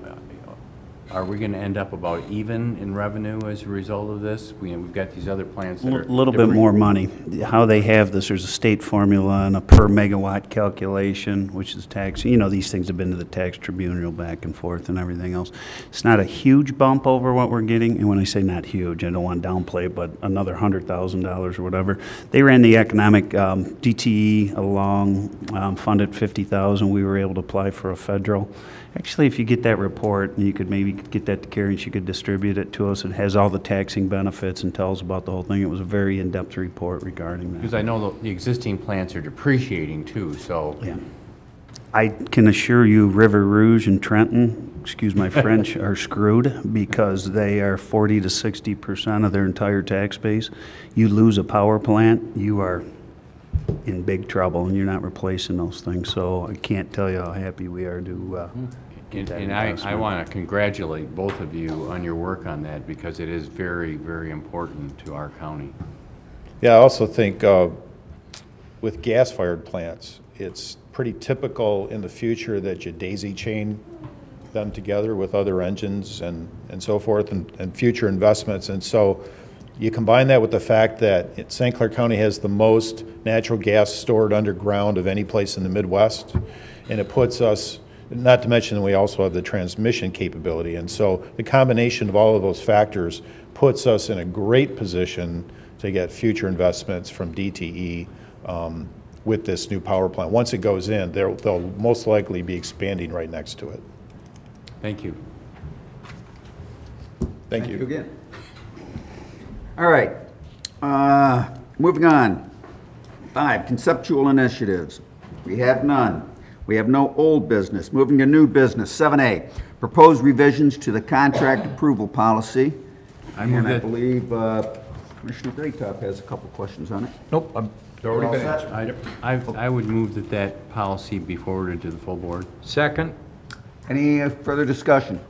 [SPEAKER 1] Are we going to end up about even in revenue as a result of this? We've got these other plants that are
[SPEAKER 8] A little bit
[SPEAKER 1] different.
[SPEAKER 8] more money. How they have this, there's a state formula and a per megawatt calculation, which is tax. You know, these things have been to the tax tribunal back and forth and everything else. It's not a huge bump over what we're getting. And when I say not huge, I don't want to downplay it, but another $100,000 or whatever. They ran the economic DTE along, funded $50,000. We were able to apply for a federal. Actually, if you get that report, and you could maybe get that to Carrie, and she could distribute it to us. It has all the taxing benefits and tells about the whole thing. It was a very in-depth report regarding that.
[SPEAKER 1] Because I know the existing plants are depreciating too, so.
[SPEAKER 8] Yeah. I can assure you River Rouge and Trenton, excuse my French, are screwed because they are 40 to 60% of their entire tax base. You lose a power plant, you are in big trouble, and you're not replacing those things. So I can't tell you how happy we are to get that
[SPEAKER 1] And I
[SPEAKER 8] investment.
[SPEAKER 1] want to congratulate both of you on your work on that, because it is very, very important to our county.
[SPEAKER 14] Yeah, I also think with gas-fired plants, it's pretty typical in the future that you daisy chain them together with other engines and so forth, and future investments. And so you combine that with the fact that St. Clair County has the most natural gas stored underground of any place in the Midwest, and it puts us, not to mention that we also have the transmission capability. And so the combination of all of those factors puts us in a great position to get future investments from DTE with this new power plant. Once it goes in, they'll most likely be expanding right next to it.
[SPEAKER 1] Thank you.
[SPEAKER 14] Thank you.
[SPEAKER 7] again. All right, moving on. 5, conceptual initiatives. We have none. We have no old business. Moving to new business. 7A, proposed revisions to the contract approval policy. And I believe Commissioner Greatop has a couple questions on it.
[SPEAKER 3] Nope, they're already been answered.
[SPEAKER 1] I would move that that policy be forwarded to the full board.
[SPEAKER 6] Second?
[SPEAKER 7] Any further discussion?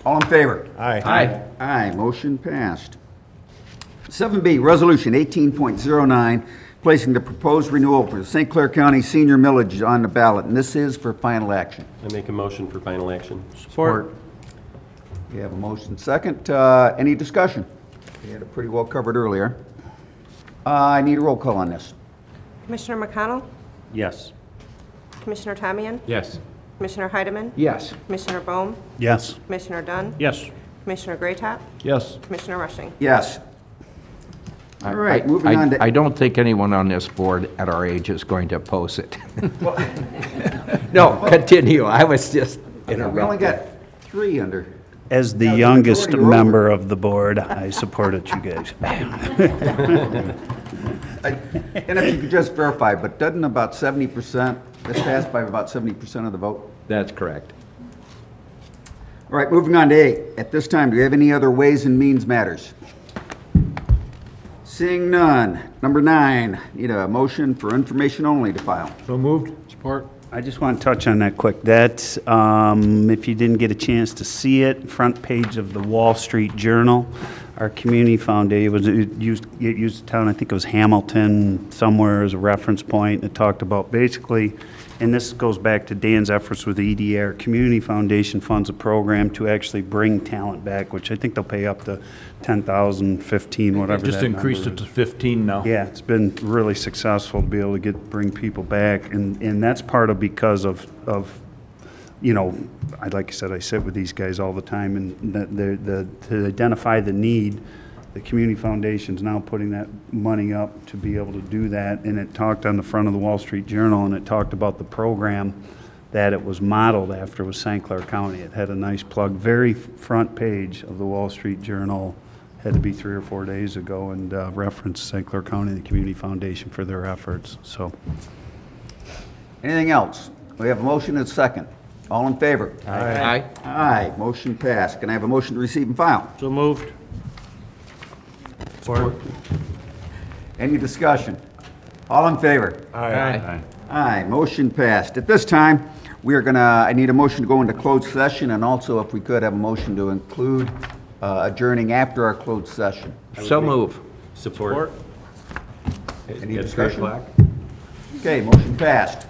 [SPEAKER 7] All in favor?
[SPEAKER 14] Aye.
[SPEAKER 6] Aye.
[SPEAKER 7] Aye, motion passed. 7B, Resolution 18.09, placing the proposed renewal for the St. Clair County senior millage on the ballot, and this is for final action.
[SPEAKER 9] I make a motion for final action.
[SPEAKER 1] Support.
[SPEAKER 7] We have a motion second. Any discussion? We had it pretty well covered earlier. I need a roll call on this.
[SPEAKER 2] Commissioner McConnell?
[SPEAKER 3] Yes.
[SPEAKER 2] Commissioner Tamian?
[SPEAKER 1] Yes.
[SPEAKER 2] Commissioner Heidemann?
[SPEAKER 6] Yes.
[SPEAKER 2] Commissioner Bohm?
[SPEAKER 8] Yes.
[SPEAKER 2] Commissioner Dunn?
[SPEAKER 3] Yes.
[SPEAKER 2] Commissioner Greatop?
[SPEAKER 3] Yes.
[SPEAKER 2] Commissioner Rushing?
[SPEAKER 7] Yes. All right, moving on to...
[SPEAKER 6] I don't think anyone on this board at our age is going to oppose it. No, continue. I was just interrupting.
[SPEAKER 7] We only got 3 under.
[SPEAKER 8] As the
[SPEAKER 7] Yeah, the
[SPEAKER 8] youngest
[SPEAKER 7] majority are over.
[SPEAKER 8] member of the board, I supported you guys.
[SPEAKER 7] And if you could just verify, but doesn't about 70%, this passed by about 70% of the vote?
[SPEAKER 6] That's correct.
[SPEAKER 7] All right, moving on to 8. At this time, do we have any other ways and means matters? Seeing none. Number 9, need a motion for information only to file.
[SPEAKER 3] So moved. Support.
[SPEAKER 8] I just want to touch on that quick. That, if you didn't get a chance to see it, front page of the Wall Street Journal, our community foundation, it used the town, I think it was Hamilton, somewhere as a reference point. It talked about basically, and this goes back to Dan's efforts with the EDR, Community Foundation funds a program to actually bring talent back, which I think they'll pay up to 10,000, 15, whatever
[SPEAKER 3] Just
[SPEAKER 8] that
[SPEAKER 3] increased
[SPEAKER 8] number
[SPEAKER 3] it
[SPEAKER 8] is.
[SPEAKER 3] to 15 now.
[SPEAKER 8] Yeah, it's been really successful to be able to bring people back, and that's part of because of, you know, like I said, I sit with these guys all the time, and to identify the need, the Community Foundation's now putting that money up to be able to do that, and it talked on the front of the Wall Street Journal, and it talked about the program that it was modeled after was St. Clair County. It had a nice plug, very front page of the Wall Street Journal, had to be 3 or 4 days ago, and referenced St. Clair County and the Community Foundation for their efforts, so.
[SPEAKER 7] Anything else? We have a motion and a second. All in favor?
[SPEAKER 6] Aye.
[SPEAKER 7] Aye, motion passed. Can I have a motion to receive and file?
[SPEAKER 13] So moved.
[SPEAKER 3] Support.
[SPEAKER 7] Any discussion? All in favor?
[SPEAKER 6] Aye.
[SPEAKER 7] Aye, motion passed. At this time, we are gonna, I need a motion to go into closed session, and also if we could have a motion to include adjourning after our closed session.
[SPEAKER 6] So move.
[SPEAKER 9] Support.
[SPEAKER 7] Any
[SPEAKER 9] At 3
[SPEAKER 7] discussion?
[SPEAKER 9] o'clock.
[SPEAKER 7] Okay, motion passed.